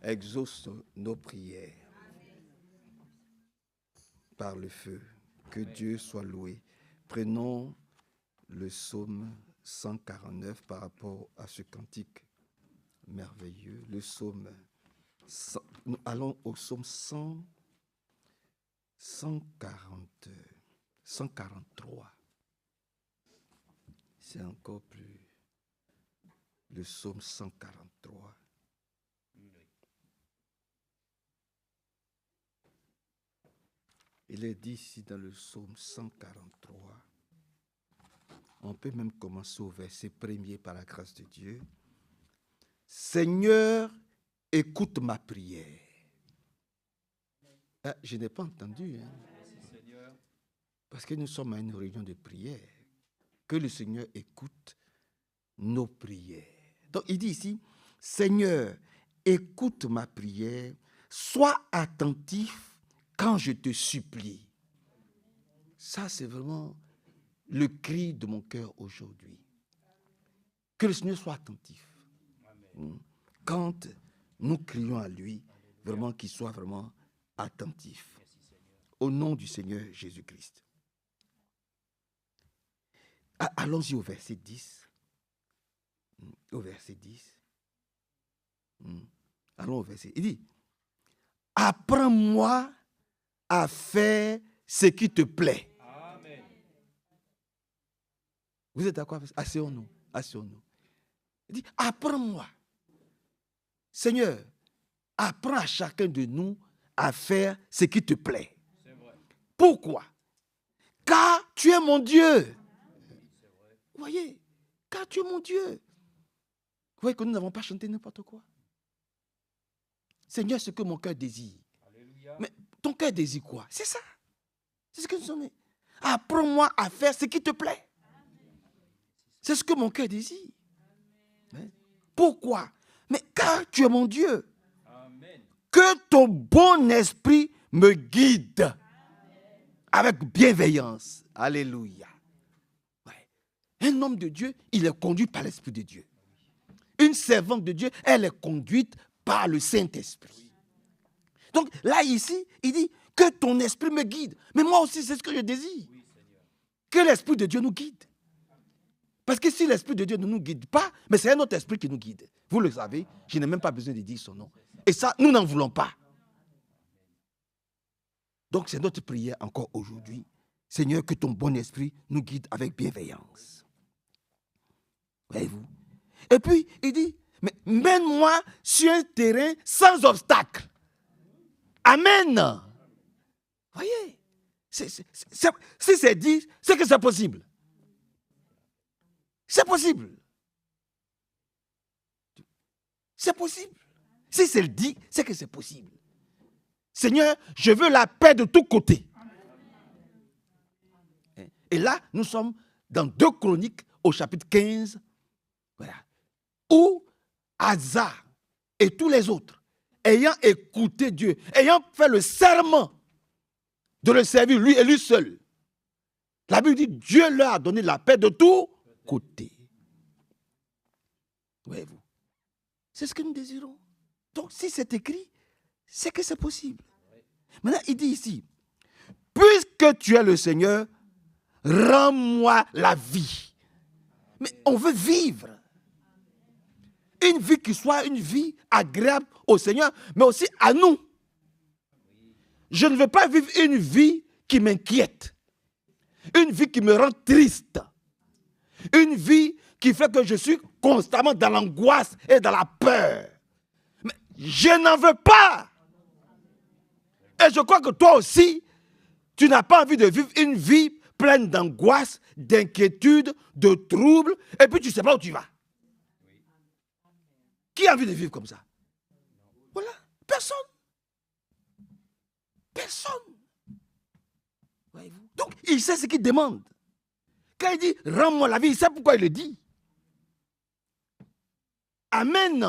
exauce nos prières par le feu. Que Dieu soit loué. Prenons le psaume 149 par rapport à ce cantique merveilleux. Le psaume, nous allons au psaume 143. C'est encore plus. Le psaume 143. Il est dit ici dans le psaume 143. On peut même commencer au verset 1er par la grâce de Dieu. Seigneur, écoute ma prière. Ah, je n'ai pas entendu. Parce que nous sommes à une réunion de prière. Que le Seigneur écoute nos prières. Donc il dit ici, Seigneur, écoute ma prière, sois attentif quand je te supplie. Ça, c'est vraiment le cri de mon cœur aujourd'hui. Que le Seigneur soit attentif. Amen. Quand nous crions à lui, vraiment qu'il soit vraiment attentif. Au nom du Seigneur Jésus-Christ. Allons-y au verset 10. Au verset 10. Allons au verset. Il dit, apprends-moi à faire ce qui te plaît. Amen. Vous êtes d'accord? Asseyons-nous. Asseyons-nous. Il dit, apprends-moi. Seigneur, apprends à chacun de nous à faire ce qui te plaît. C'est vrai. Pourquoi? Car tu es mon Dieu. Vous voyez, car tu es mon Dieu. Vous voyez que nous n'avons pas chanté n'importe quoi. Seigneur, ce que mon cœur désire. Alléluia. Mais ton cœur désire quoi? C'est ça. C'est ce que nous sommes. Apprends-moi à faire ce qui te plaît. C'est ce que mon cœur désire. Amen. Pourquoi? Mais car tu es mon Dieu. Amen. Que ton bon esprit me guide. Amen. Avec bienveillance. Alléluia. Ouais. Un homme de Dieu, il est conduit par l'Esprit de Dieu. Une servante de Dieu, elle est conduite par le Saint-Esprit. Donc là, ici, il dit que ton esprit me guide. Mais moi aussi, c'est ce que je désire. Que l'Esprit de Dieu nous guide. Parce que si l'Esprit de Dieu ne nous guide pas, mais c'est un autre esprit qui nous guide. Vous le savez, je n'ai même pas besoin de dire son nom. Et ça, nous n'en voulons pas. Donc c'est notre prière encore aujourd'hui. Seigneur, que ton bon esprit nous guide avec bienveillance. Voyez-vous? Et puis, il dit, mais mène-moi sur un terrain sans obstacle. Amen. Voyez, si c'est dit, c'est que c'est possible. C'est possible. C'est possible. Si c'est dit, c'est que c'est possible. Seigneur, je veux la paix de tous côtés. Et là, nous sommes dans 2 Chroniques au chapitre 15. Voilà. Où Asa et tous les autres, ayant écouté Dieu, ayant fait le serment de le servir, lui et lui seul, la Bible dit, Dieu leur a donné la paix de tous côtés. Voyez-vous? C'est ce que nous désirons. Donc, si c'est écrit, c'est que c'est possible. Maintenant, il dit ici, puisque tu es le Seigneur, rends-moi la vie. Mais on veut vivre. Une vie qui soit une vie agréable au Seigneur, mais aussi à nous. Je ne veux pas vivre une vie qui m'inquiète. Une vie qui me rend triste. Une vie qui fait que je suis constamment dans l'angoisse et dans la peur. Mais je n'en veux pas. Et je crois que toi aussi, tu n'as pas envie de vivre une vie pleine d'angoisse, d'inquiétude, de troubles, et puis tu ne sais pas où tu vas. Qui a envie de vivre comme ça? Voilà, personne. Personne. Voyez-vous? Donc, il sait ce qu'il demande. Quand il dit, rends-moi la vie, il sait pourquoi il le dit. Amen.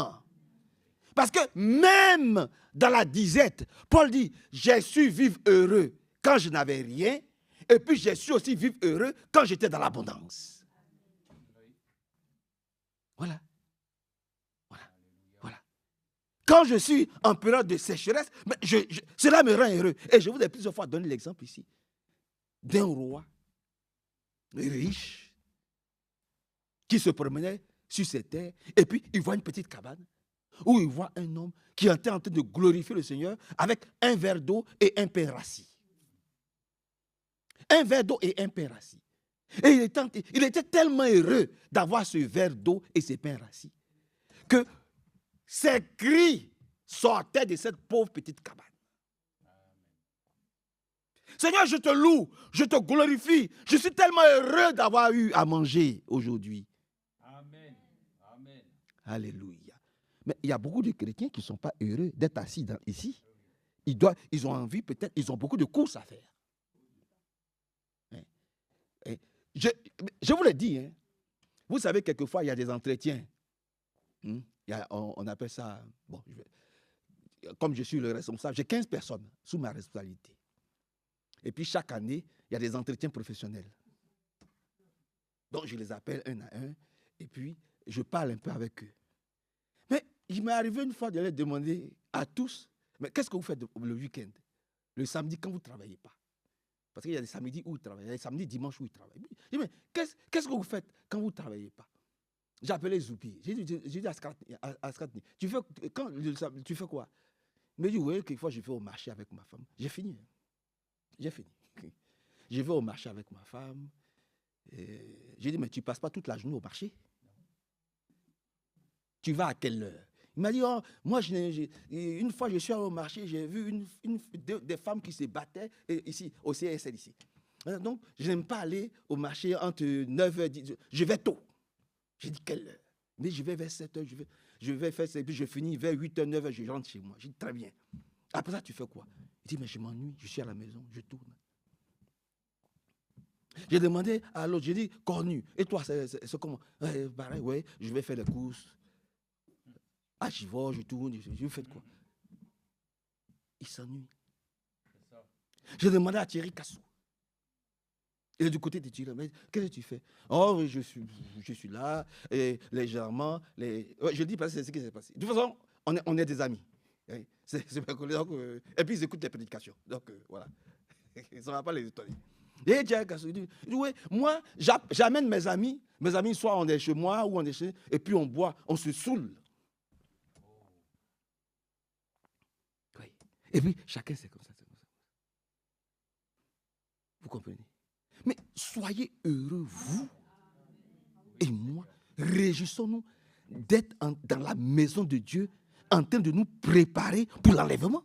Parce que même dans la disette, Paul dit, j'ai su vivre heureux quand je n'avais rien, et puis j'ai su aussi vivre heureux quand j'étais dans l'abondance. Voilà. Voilà. Voilà. quand je suis en période de sécheresse, cela me rend heureux. Et je vous ai plusieurs fois donné l'exemple ici d'un roi riche qui se promenait sur ses terres et puis il voit une petite cabane où il voit un homme qui était en train de glorifier le Seigneur avec un verre d'eau et un pain rassis. Un verre d'eau et un pain rassis. Et il était tellement heureux d'avoir ce verre d'eau et ce pain rassis que ses cris sortaient de cette pauvre petite cabane. Seigneur, je te loue, je te glorifie. Je suis tellement heureux d'avoir eu à manger aujourd'hui. Amen. Amen. Alléluia. Mais il y a beaucoup de chrétiens qui ne sont pas heureux d'être assis ici. Ils ont envie, peut-être, ils ont beaucoup de courses à faire. Je vous l'ai dit, hein. Vous savez, quelquefois, il y a des entretiens. On appelle ça, bon, comme je suis le responsable, j'ai 15 personnes sous ma responsabilité. Et puis chaque année, il y a des entretiens professionnels. Donc je les appelle un à un et puis je parle un peu avec eux. Mais il m'est arrivé une fois de leur demander à tous, mais qu'est-ce que vous faites le week-end? Le samedi quand vous ne travaillez pas. Parce qu'il y a des samedis où ils travaillent, il y a des samedis, dimanches où ils travaillent. Je dis, mais qu'est-ce que vous faites quand vous ne travaillez pas? J'ai appelé Zoupi. J'ai dit à Skratni, tu fais quoi? Il me dit, oui, quelquefois je vais au marché avec ma femme. J'ai fini. Je vais au marché avec ma femme. J'ai dit, mais tu ne passes pas toute la journée au marché? Tu vas à quelle heure? Il m'a dit, oh, moi, une fois, je suis allé au marché, j'ai vu des femmes qui se battaient ici, au CSL ici. Donc, je n'aime pas aller au marché entre 9h et 10h. Je vais tôt. J'ai dit, quelle heure? Mais je vais vers 7h, je vais faire ça, et puis je finis vers 8h, 9h, je rentre chez moi. J'ai dit, très bien. Après ça, tu fais quoi? Il dit, mais je m'ennuie, je suis à la maison, je tourne. J'ai demandé à l'autre, j'ai dit, Cornu, et toi, c'est comment? Pareil, ouais, je vais faire des courses. Ah, j'y vais, je tourne, je fais quoi? Il s'ennuie. J'ai demandé à Thierry Kassou. Il est du côté de Thierry. Mais qu'est-ce que tu fais? Oh, je suis là, et légèrement. Je dis parce que c'est ce qui s'est passé. De toute façon, on est des amis. Donc, et puis ils écoutent les prédications. Donc, voilà. Ils ne sauront pas les étonner. Et Thierry Kassou, il dit, oui, moi, j'amène mes amis. Mes amis, soit on est chez moi, ou on est chez... Et puis on boit, on se saoule. Oui. Et puis, chacun, c'est comme ça. Vous comprenez? Mais soyez heureux, vous et moi. Réjouissons-nous d'être dans la maison de Dieu, en train de nous préparer pour l'enlèvement.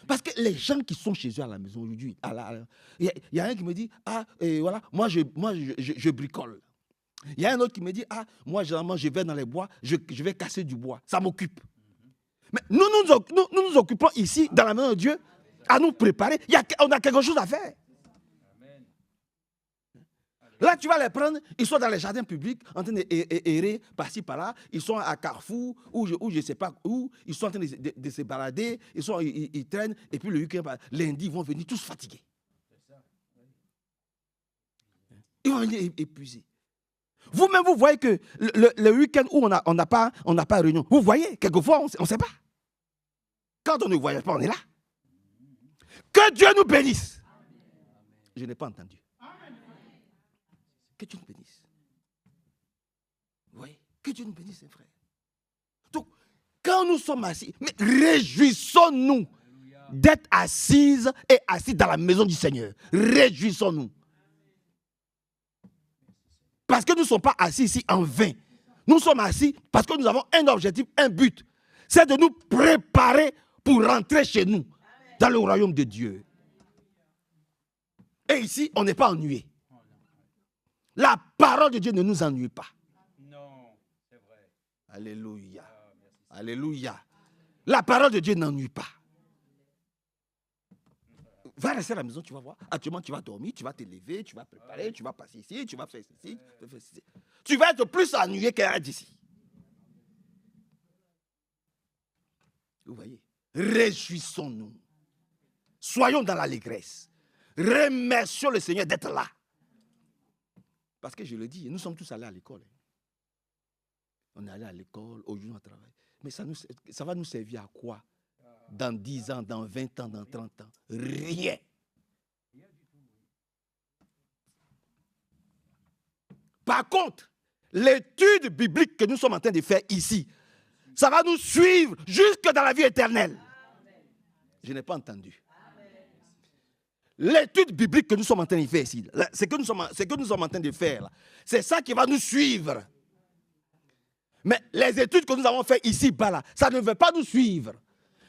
Parce que les gens qui sont chez eux à la maison aujourd'hui, il y a un qui me dit, voilà, moi je bricole. Il y a un autre qui me dit, moi généralement je vais dans les bois, je vais casser du bois, ça m'occupe. Mais nous nous occupons ici, dans la maison de Dieu, à nous préparer. On a quelque chose à faire. Là, tu vas les prendre, ils sont dans les jardins publics, en train d'errer par-ci, par-là. Ils sont à Carrefour, ou je ne sais pas où. Ils sont en train de se balader, ils traînent, et puis le week-end, lundi, ils vont venir tous fatigués. Ils vont venir épuisés. Vous-même, vous voyez que le week-end où on n'a pas réunion, vous voyez, quelquefois, on ne sait pas. Quand on ne voyage pas, on est là. Que Dieu nous bénisse. Je n'ai pas entendu. Que Dieu nous bénisse. Oui, que Dieu nous bénisse, mes frères. Donc, quand nous sommes assis, mais réjouissons-nous d'être assises et assis dans la maison du Seigneur. Réjouissons-nous. Parce que nous ne sommes pas assis ici en vain. Nous sommes assis parce que nous avons un objectif, un but. C'est de nous préparer pour rentrer chez nous, dans le royaume de Dieu. Et ici, on n'est pas ennuyé. La parole de Dieu ne nous ennuie pas. Non, c'est vrai. Alléluia. Alléluia. La parole de Dieu n'ennuie pas. Va rester à la maison, tu vas voir. Actuellement, tu vas dormir, tu vas te lever, tu vas préparer, tu vas passer ici, tu vas faire ceci, tu vas faire ceci. Tu vas être plus ennuyé qu'un d'ici. Vous voyez? Réjouissons-nous. Soyons dans l'allégresse. Remercions le Seigneur d'être là. Parce que je le dis, nous sommes tous allés à l'école. On est allé à l'école, aujourd'hui on travaille. Mais ça va nous servir à quoi? Dans 10 ans, dans 20 ans, dans 30 ans? Rien. Par contre, l'étude biblique que nous sommes en train de faire ici, ça va nous suivre jusque dans la vie éternelle. Je n'ai pas entendu. L'étude biblique que nous sommes en train de faire ici, ce que nous sommes en train de faire, là, c'est ça qui va nous suivre. Mais les études que nous avons faites ici-bas, là, ça ne veut pas nous suivre.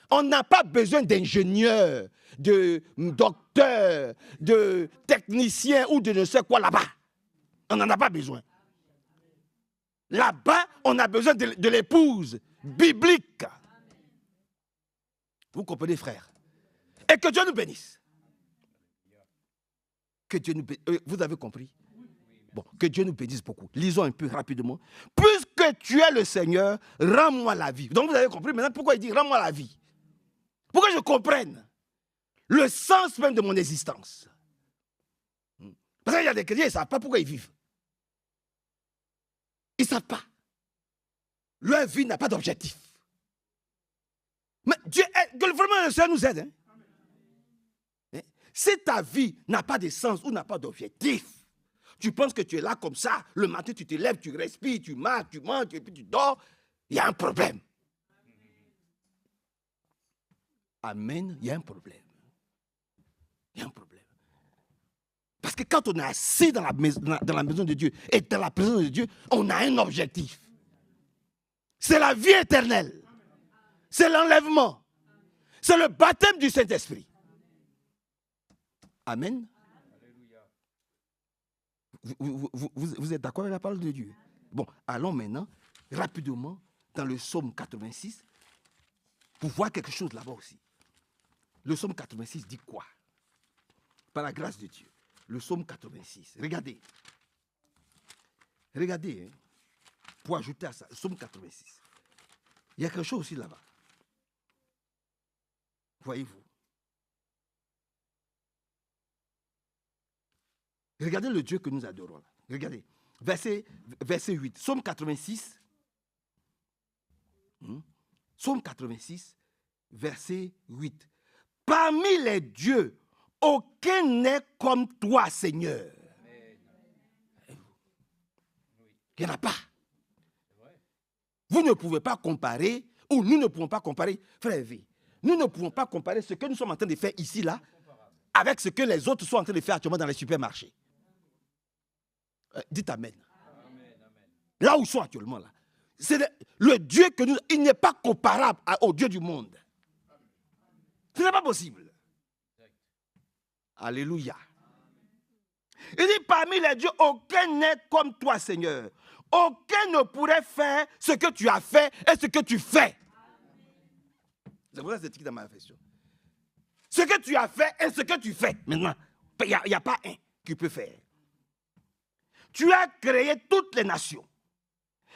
On n'a pas besoin d'ingénieurs, de docteurs, de techniciens ou de ne sais quoi là-bas. On n'en a pas besoin. Là-bas, on a besoin de l'épouse biblique. Vous comprenez, frère? Et que Dieu nous bénisse. Que Dieu nous bénisse. Vous avez compris? Bon, que Dieu nous bénisse beaucoup. Lisons un peu rapidement. Puisque tu es le Seigneur, rends-moi la vie. Donc vous avez compris maintenant pourquoi il dit rends-moi la vie. Pour que je comprenne le sens même de mon existence. Parce qu'il y a des chrétiens, ils ne savent pas pourquoi ils vivent. Ils ne savent pas. Leur vie n'a pas d'objectif. Mais Dieu, que vraiment le Seigneur nous aide. Hein? Si ta vie n'a pas de sens ou n'a pas d'objectif, tu penses que tu es là comme ça, le matin tu te lèves, tu respires, tu marches, tu manges, et puis tu dors, il y a un problème. Amen, il y a un problème. Il y a un problème. Parce que quand on est assis dans la maison de Dieu et dans la présence de Dieu, on a un objectif. C'est la vie éternelle. C'est l'enlèvement. C'est le baptême du Saint-Esprit. Amen. Vous êtes d'accord avec la parole de Dieu? Bon, allons maintenant, rapidement, dans le psaume 86, pour voir quelque chose là-bas aussi. Le psaume 86 dit quoi? Par la grâce de Dieu. Le psaume 86. Regardez. Regardez, hein, pour ajouter à ça, le psaume 86. Il y a quelque chose aussi là-bas. Voyez-vous? Regardez le Dieu que nous adorons là. Regardez. Verset 8. Psaume 86. Psaume 86, verset 8. Parmi les dieux, aucun n'est comme toi, Seigneur. Il n'y en a pas. Vous ne pouvez pas comparer, ou nous ne pouvons pas comparer, frère V. Nous ne pouvons pas comparer ce que nous sommes en train de faire ici, là, avec ce que les autres sont en train de faire actuellement dans les supermarchés. Dites Amen. Là où ils sont actuellement, là. C'est le Dieu que nous... Il n'est pas comparable au Dieu du monde. Ce n'est pas possible. Alléluia. Il dit, parmi les dieux, aucun n'est comme toi, Seigneur. Aucun ne pourrait faire ce que tu as fait et ce que tu fais. C'est pour ça que c'est écrit dans ma version. Ce que tu as fait et ce que tu fais. Maintenant, il n'y a pas un qui peut faire. Tu as créé toutes les nations.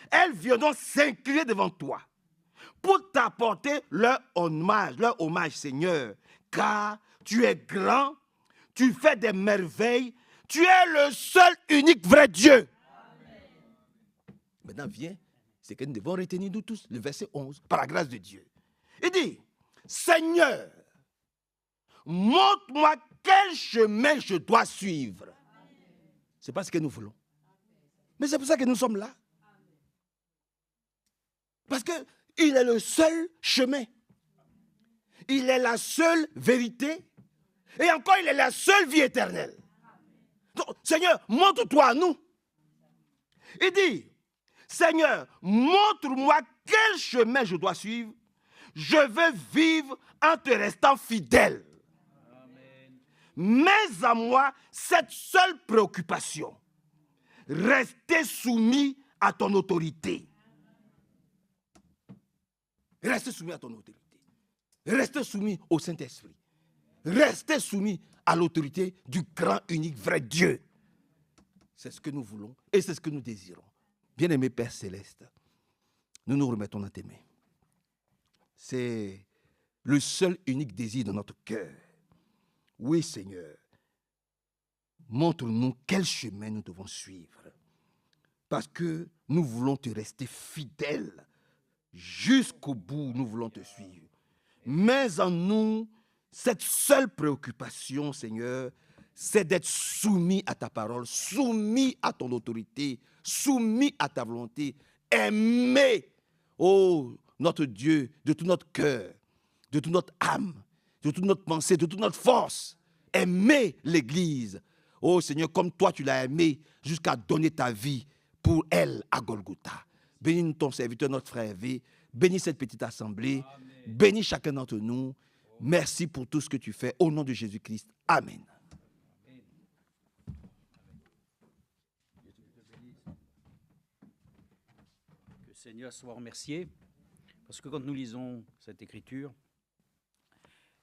Elles viendront s'incliner devant toi pour t'apporter leur hommage, Seigneur. Car tu es grand, tu fais des merveilles, tu es le seul, unique, vrai Dieu. Amen. Maintenant, viens, c'est que nous devons retenir nous tous, le verset 11, par la grâce de Dieu. Il dit, Seigneur, montre-moi quel chemin je dois suivre. Ce n'est pas ce que nous voulons. Mais c'est pour ça que nous sommes là. Parce qu'il est le seul chemin. Il est la seule vérité. Et encore, il est la seule vie éternelle. Donc, Seigneur, montre-toi à nous. Il dit, Seigneur, montre-moi quel chemin je dois suivre. Je veux vivre en te restant fidèle. Amen. Mets à moi cette seule préoccupation. Rester soumis à ton autorité. Restez soumis à ton autorité. Restez soumis au Saint-Esprit. Restez soumis à l'autorité du grand, unique, vrai Dieu. C'est ce que nous voulons et c'est ce que nous désirons. Bien-aimé Père Céleste, nous nous remettons dans tes mains. C'est le seul, unique désir de notre cœur. Oui, Seigneur, montre-nous quel chemin nous devons suivre. Parce que nous voulons te rester fidèles Jusqu'au bout, nous voulons te suivre. Mets en nous cette seule préoccupation, Seigneur, c'est d'être soumis à ta parole, soumis à ton autorité, soumis à ta volonté. Aimer, oh, notre Dieu, de tout notre cœur, de toute notre âme, de toute notre pensée, de toute notre force. Aimer l'Église. Oh Seigneur, comme toi tu l'as aimé jusqu'à donner ta vie pour elle à Golgotha. Bénis ton serviteur, notre frère V. Bénis cette petite assemblée. Amen. Bénis chacun d'entre nous. Merci pour tout ce que tu fais. Au nom de Jésus-Christ. Amen. Que le Seigneur soit remercié. Parce que quand nous lisons cette écriture,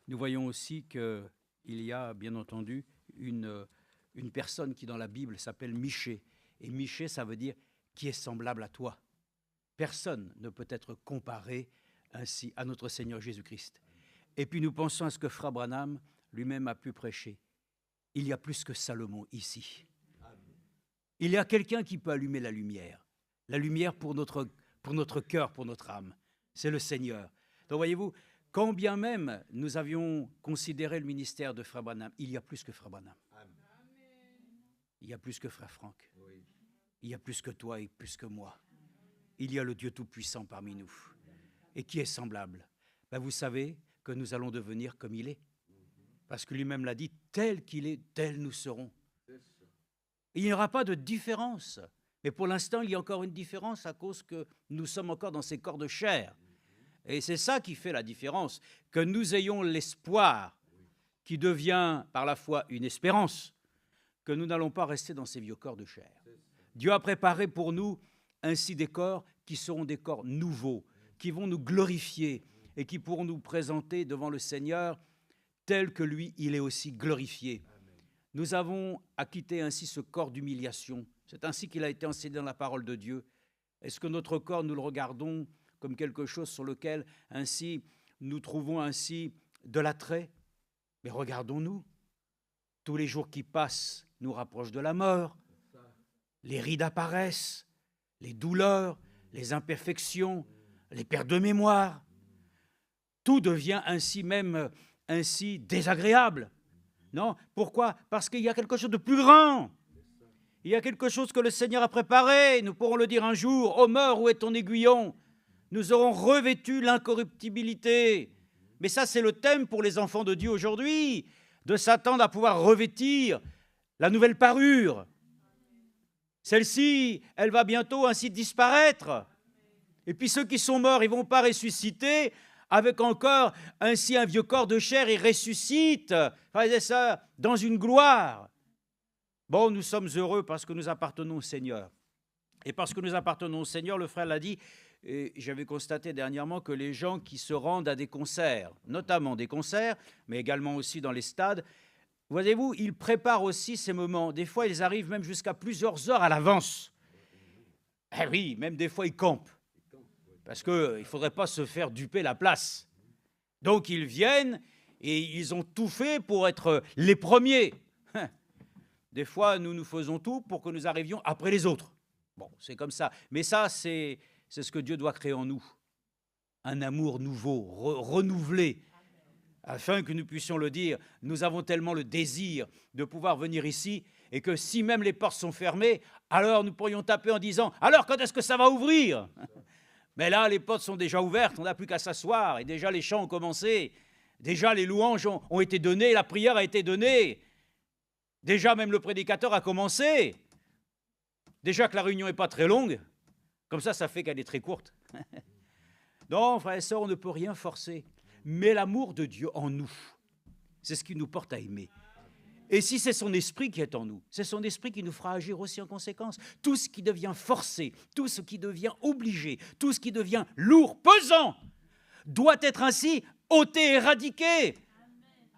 nous voyons aussi qu'il y a, bien entendu, une personne qui, dans la Bible, s'appelle Michée. Et Michée, ça veut dire qui est semblable à toi. Personne ne peut être comparé ainsi à notre Seigneur Jésus-Christ. Et puis nous pensons à ce que Frère Branham lui-même a pu prêcher. Il y a plus que Salomon ici. Il y a quelqu'un qui peut allumer la lumière pour notre cœur, pour notre âme. C'est le Seigneur. Donc voyez-vous, quand bien même nous avions considéré le ministère de Frère Branham, il y a plus que Frère Branham. Il y a plus que Frère Franck. Il y a plus que toi et plus que moi. Il y a le Dieu Tout-Puissant parmi nous. Et qui est semblable? Vous savez que nous allons devenir comme il est. Parce que lui-même l'a dit, tel qu'il est, tel nous serons. Il n'y aura pas de différence. Mais pour l'instant, il y a encore une différence à cause que nous sommes encore dans ces corps de chair. Et c'est ça qui fait la différence. Que nous ayons l'espoir qui devient par la foi une espérance. Que nous n'allons pas rester dans ces vieux corps de chair. Dieu a préparé pour nous ainsi des corps qui seront des corps nouveaux, qui vont nous glorifier et qui pourront nous présenter devant le Seigneur tel que lui, il est aussi glorifié. Amen. Nous avons acquitté ainsi ce corps d'humiliation. C'est ainsi qu'il a été enseigné dans la parole de Dieu. Est-ce que notre corps, nous le regardons comme quelque chose sur lequel ainsi nous trouvons ainsi de l'attrait? Mais regardons-nous. Tous les jours qui passent nous rapprochent de la mort. Les rides apparaissent, les douleurs, les imperfections, les pertes de mémoire. Tout devient ainsi même ainsi désagréable. Non? Pourquoi? Parce qu'il y a quelque chose de plus grand. Il y a quelque chose que le Seigneur a préparé. Nous pourrons le dire un jour. Ô mort, où est ton aiguillon? Nous aurons revêtu l'incorruptibilité. Mais ça, c'est le thème pour les enfants de Dieu aujourd'hui, de s'attendre à pouvoir revêtir la nouvelle parure. Celle-ci, elle va bientôt ainsi disparaître. Et puis ceux qui sont morts, ils ne vont pas ressusciter avec encore ainsi un vieux corps de chair, ils ressuscitent, frères et sœurs, dans une gloire. Bon, nous sommes heureux parce que nous appartenons au Seigneur. Et parce que nous appartenons au Seigneur, le frère l'a dit, et j'avais constaté dernièrement que les gens qui se rendent à des concerts, notamment des concerts, mais également aussi dans les stades, voyez-vous, ils préparent aussi ces moments. Des fois, ils arrivent même jusqu'à plusieurs heures à l'avance. Eh oui, même des fois, ils campent. Parce qu'il ne faudrait pas se faire duper la place. Donc, ils viennent et ils ont tout fait pour être les premiers. Des fois, nous faisons tout pour que nous arrivions après les autres. Bon, c'est comme ça. Mais ça, c'est ce que Dieu doit créer en nous. Un amour nouveau, renouvelé. Afin que nous puissions le dire, nous avons tellement le désir de pouvoir venir ici et que si même les portes sont fermées, alors nous pourrions taper en disant « Alors, quand est-ce que ça va ouvrir ?» Mais là, les portes sont déjà ouvertes, on n'a plus qu'à s'asseoir et déjà les chants ont commencé. Déjà les louanges ont été données, la prière a été donnée. Déjà même le prédicateur a commencé. Déjà que la réunion n'est pas très longue, comme ça fait qu'elle est très courte. Non, frères et sœurs, on ne peut rien forcer. Mais l'amour de Dieu en nous, c'est ce qui nous porte à aimer. Et si c'est son esprit qui est en nous, c'est son esprit qui nous fera agir aussi en conséquence. Tout ce qui devient forcé, tout ce qui devient obligé, tout ce qui devient lourd, pesant, doit être ainsi ôté, éradiqué,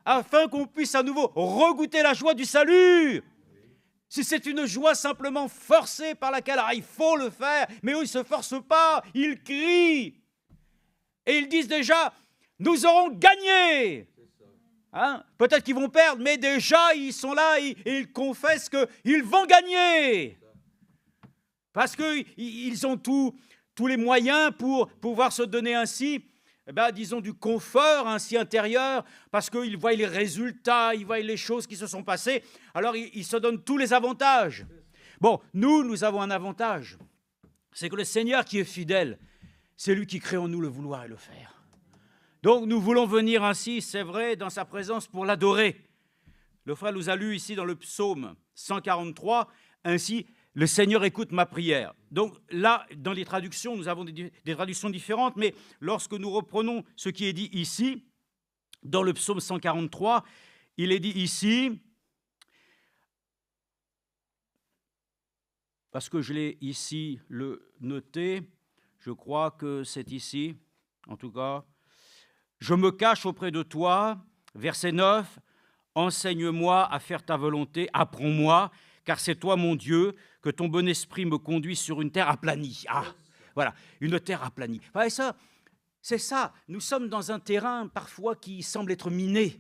afin qu'on puisse à nouveau regoûter la joie du salut. Si c'est une joie simplement forcée par laquelle il faut le faire, mais eux, ils ne se forcent pas, ils crient. Et ils disent déjà, nous aurons gagné. Hein? Peut-être qu'ils vont perdre, mais déjà, ils sont là et ils confessent qu'ils vont gagner. Parce qu'ils ont tout tous les moyens pour pouvoir se donner ainsi, disons, du confort ainsi intérieur, parce qu'il voit les résultats, il voit les choses qui se sont passées, alors il se donne tous les avantages. Bon, nous avons un avantage, c'est que le Seigneur qui est fidèle, c'est lui qui crée en nous le vouloir et le faire. Donc nous voulons venir ainsi, c'est vrai, dans sa présence pour l'adorer. Le frère nous a lu ici dans le psaume 143, ainsi, le Seigneur écoute ma prière. Donc là, dans les traductions, nous avons des traductions différentes, mais lorsque nous reprenons ce qui est dit ici, dans le psaume 143, il est dit ici, parce que je l'ai ici le noté, je crois que c'est ici, en tout cas, « Je me cache auprès de toi », verset 9, « Enseigne-moi à faire ta volonté, apprends-moi, car c'est toi mon Dieu, que ton bon esprit me conduit sur une terre aplanie. » Ah, voilà, une terre aplanie. Et ça, c'est ça, nous sommes dans un terrain parfois qui semble être miné.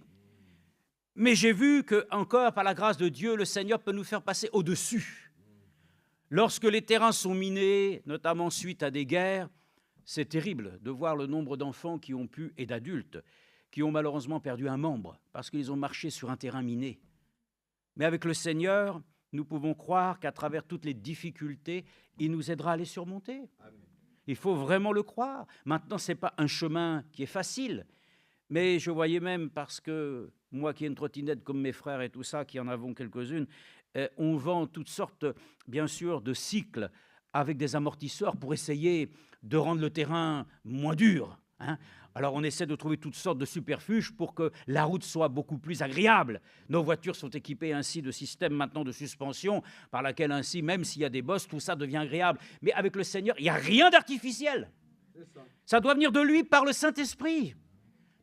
Mais j'ai vu que, encore par la grâce de Dieu, le Seigneur peut nous faire passer au-dessus. Lorsque les terrains sont minés, notamment suite à des guerres, c'est terrible de voir le nombre d'enfants qui ont pu, et d'adultes, qui ont malheureusement perdu un membre parce qu'ils ont marché sur un terrain miné. Mais avec le Seigneur, nous pouvons croire qu'à travers toutes les difficultés, il nous aidera à les surmonter. Amen. Il faut vraiment le croire. Maintenant, ce n'est pas un chemin qui est facile, mais je voyais même, parce que moi qui ai une trottinette comme mes frères et tout ça, qui en avons quelques-unes, on vend toutes sortes, bien sûr, de cycles avec des amortisseurs pour essayer de rendre le terrain moins dur. Hein. Alors on essaie de trouver toutes sortes de superfuges pour que la route soit beaucoup plus agréable. Nos voitures sont équipées ainsi de systèmes maintenant de suspension par laquelle ainsi, même s'il y a des bosses, tout ça devient agréable. Mais avec le Seigneur, il n'y a rien d'artificiel. Ça doit venir de lui par le Saint-Esprit.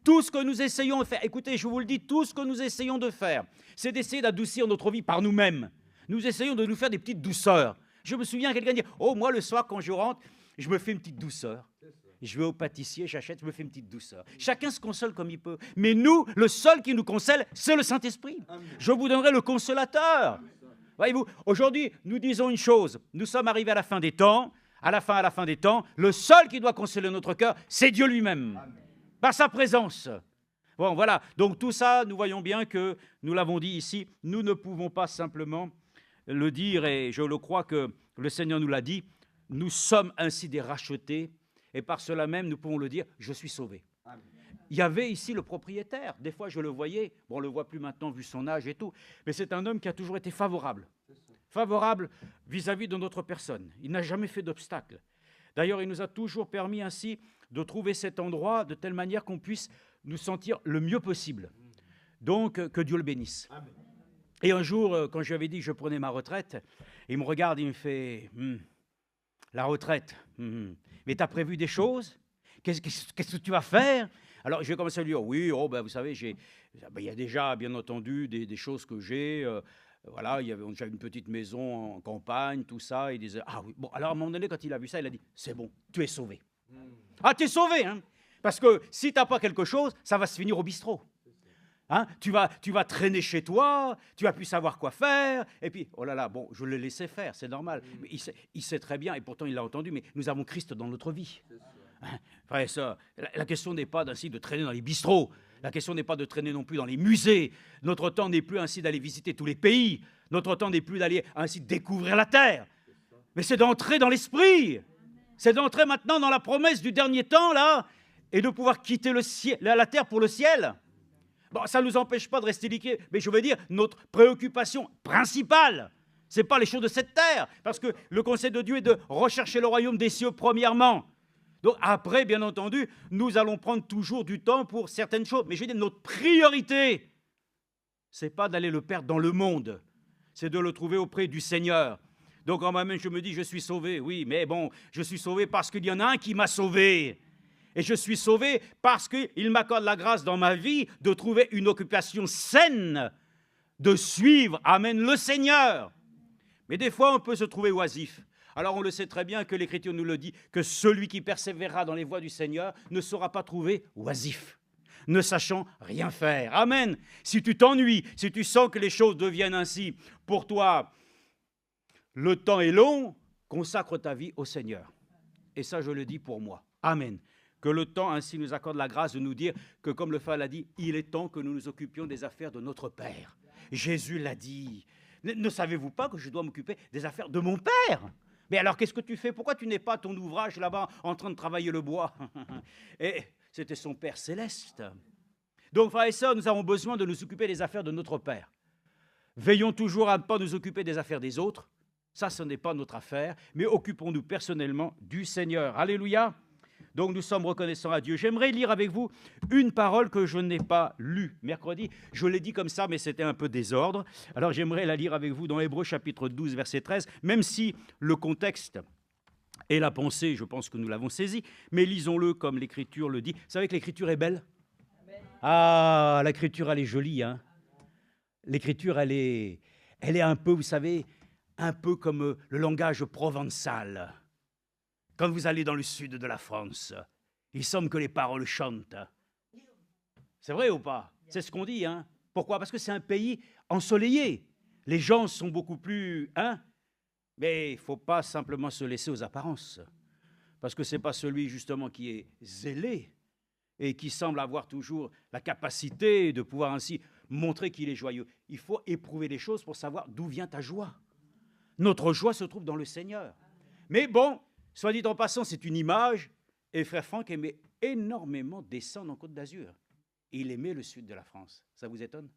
Tout ce que nous essayons de faire, écoutez, je vous le dis, tout ce que nous essayons de faire, c'est d'essayer d'adoucir notre vie par nous-mêmes. Nous essayons de nous faire des petites douceurs. Je me souviens, quelqu'un dit, oh, moi, le soir, quand je rentre, je me fais une petite douceur. Je vais au pâtissier, j'achète, je me fais une petite douceur. Chacun se console comme il peut. Mais nous, le seul qui nous console, c'est le Saint-Esprit. Je vous donnerai le consolateur. Voyez-vous, aujourd'hui, nous disons une chose. Nous sommes arrivés à la fin des temps. À la fin des temps, le seul qui doit consoler notre cœur, c'est Dieu lui-même. Par sa présence. Bon, voilà. Donc tout ça, nous voyons bien que, nous l'avons dit ici, nous ne pouvons pas simplement le dire, et je le crois que le Seigneur nous l'a dit, nous sommes ainsi des rachetés, et par cela même, nous pouvons le dire, je suis sauvé. Amen. Il y avait ici le propriétaire, des fois je le voyais, bon, on ne le voit plus maintenant vu son âge et tout, mais c'est un homme qui a toujours été favorable vis-à-vis de notre personne. Il n'a jamais fait d'obstacle. D'ailleurs, il nous a toujours permis ainsi de trouver cet endroit de telle manière qu'on puisse nous sentir le mieux possible. Donc, que Dieu le bénisse. Amen. Et un jour, quand je lui avais dit que je prenais ma retraite, il me regarde, il me fait la retraite, mais tu as prévu des choses? Qu'est-ce que tu vas faire? Alors, je vais commencer à lui dire, oui, vous savez, il y a déjà, bien entendu, des choses que j'ai. Voilà, il y avait déjà une petite maison en campagne, tout ça. Il disait, ah oui. Bon, alors à un moment donné, quand il a vu ça, il a dit, c'est bon, tu es sauvé. Ah, tu es sauvé, hein? Parce que si tu n'as pas quelque chose, ça va se finir au bistrot. Hein, tu vas traîner chez toi, tu vas plus savoir quoi faire, et puis, oh là là, bon, je le laissais faire, c'est normal. Mais il sait très bien, et pourtant il l'a entendu, mais nous avons Christ dans notre vie. Hein, frère, ça, la question n'est pas ainsi de traîner dans les bistrots, la question n'est pas de traîner non plus dans les musées, notre temps n'est plus ainsi d'aller visiter tous les pays, notre temps n'est plus d'aller ainsi découvrir la terre, mais c'est d'entrer dans l'esprit, c'est d'entrer maintenant dans la promesse du dernier temps, là, et de pouvoir quitter le ciel, la terre pour le ciel. Bon, ça ne nous empêche pas de rester liqués, mais je veux dire, notre préoccupation principale, ce n'est pas les choses de cette terre, parce que le conseil de Dieu est de rechercher le royaume des cieux premièrement. Donc après, bien entendu, nous allons prendre toujours du temps pour certaines choses, mais je veux dire, notre priorité, ce n'est pas d'aller le perdre dans le monde, c'est de le trouver auprès du Seigneur. Donc en moi-même, je me dis, je suis sauvé, oui, mais bon, je suis sauvé parce qu'il y en a un qui m'a sauvé. Et je suis sauvé parce qu'il m'accorde la grâce dans ma vie de trouver une occupation saine, de suivre, amen, le Seigneur. Mais des fois, on peut se trouver oisif. Alors, on le sait très bien que l'Écriture nous le dit, que celui qui persévérera dans les voies du Seigneur ne sera pas trouvé oisif, ne sachant rien faire. Amen. Si tu t'ennuies, si tu sens que les choses deviennent ainsi, pour toi, le temps est long, consacre ta vie au Seigneur. Et ça, je le dis pour moi. Amen. Que le temps ainsi nous accorde la grâce de nous dire que, comme le frère l'a dit, il est temps que nous nous occupions des affaires de notre Père. Jésus l'a dit. Ne savez-vous pas que je dois m'occuper des affaires de mon Père? Mais alors, qu'est-ce que tu fais? Pourquoi tu n'es pas à ton ouvrage là-bas en train de travailler le bois? Et c'était son Père céleste. Donc, frères et sœurs, nous avons besoin de nous occuper des affaires de notre Père. Veillons toujours à ne pas nous occuper des affaires des autres. Ça, ce n'est pas notre affaire, mais occupons-nous personnellement du Seigneur. Alléluia. Donc, nous sommes reconnaissants à Dieu. J'aimerais lire avec vous une parole que je n'ai pas lue mercredi. Je l'ai dit comme ça, mais c'était un peu désordre. Alors, j'aimerais la lire avec vous dans Hébreux chapitre 12, verset 13, même si le contexte et la pensée, je pense que nous l'avons saisi, mais lisons-le comme l'Écriture le dit. Vous savez que l'Écriture est belle? Ah, l'Écriture, elle est jolie, hein? L'Écriture, elle est un peu, vous savez, un peu comme le langage provençal. Quand vous allez dans le sud de la France, il semble que les paroles chantent. C'est vrai ou pas? C'est ce qu'on dit, hein? Pourquoi? Parce que c'est un pays ensoleillé. Les gens sont beaucoup plus... hein? Mais il ne faut pas simplement se laisser aux apparences. Parce que ce n'est pas celui, justement, qui est zélé et qui semble avoir toujours la capacité de pouvoir ainsi montrer qu'il est joyeux. Il faut éprouver les choses pour savoir d'où vient ta joie. Notre joie se trouve dans le Seigneur. Mais bon, soit dit en passant, c'est une image. Et frère Franck aimait énormément descendre en Côte d'Azur. Il aimait le sud de la France. Ça vous étonne?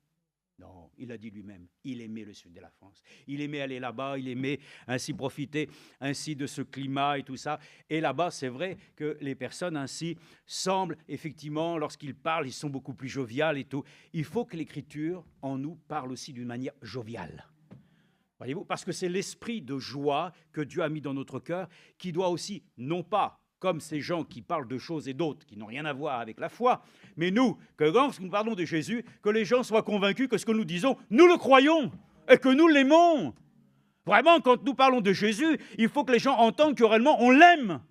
Non, il a dit lui-même, il aimait le sud de la France. Il aimait aller là-bas, il aimait ainsi profiter ainsi de ce climat et tout ça. Et là-bas, c'est vrai que les personnes ainsi semblent, effectivement, lorsqu'ils parlent, ils sont beaucoup plus joviales et tout. Il faut que l'Écriture, en nous, parle aussi d'une manière joviale. Voyez-vous, parce que c'est l'esprit de joie que Dieu a mis dans notre cœur qui doit aussi, non pas comme ces gens qui parlent de choses et d'autres qui n'ont rien à voir avec la foi, mais nous, que lorsque nous parlons de Jésus, que les gens soient convaincus que ce que nous disons, nous le croyons et que nous l'aimons. Vraiment, quand nous parlons de Jésus, il faut que les gens entendent que réellement on l'aime.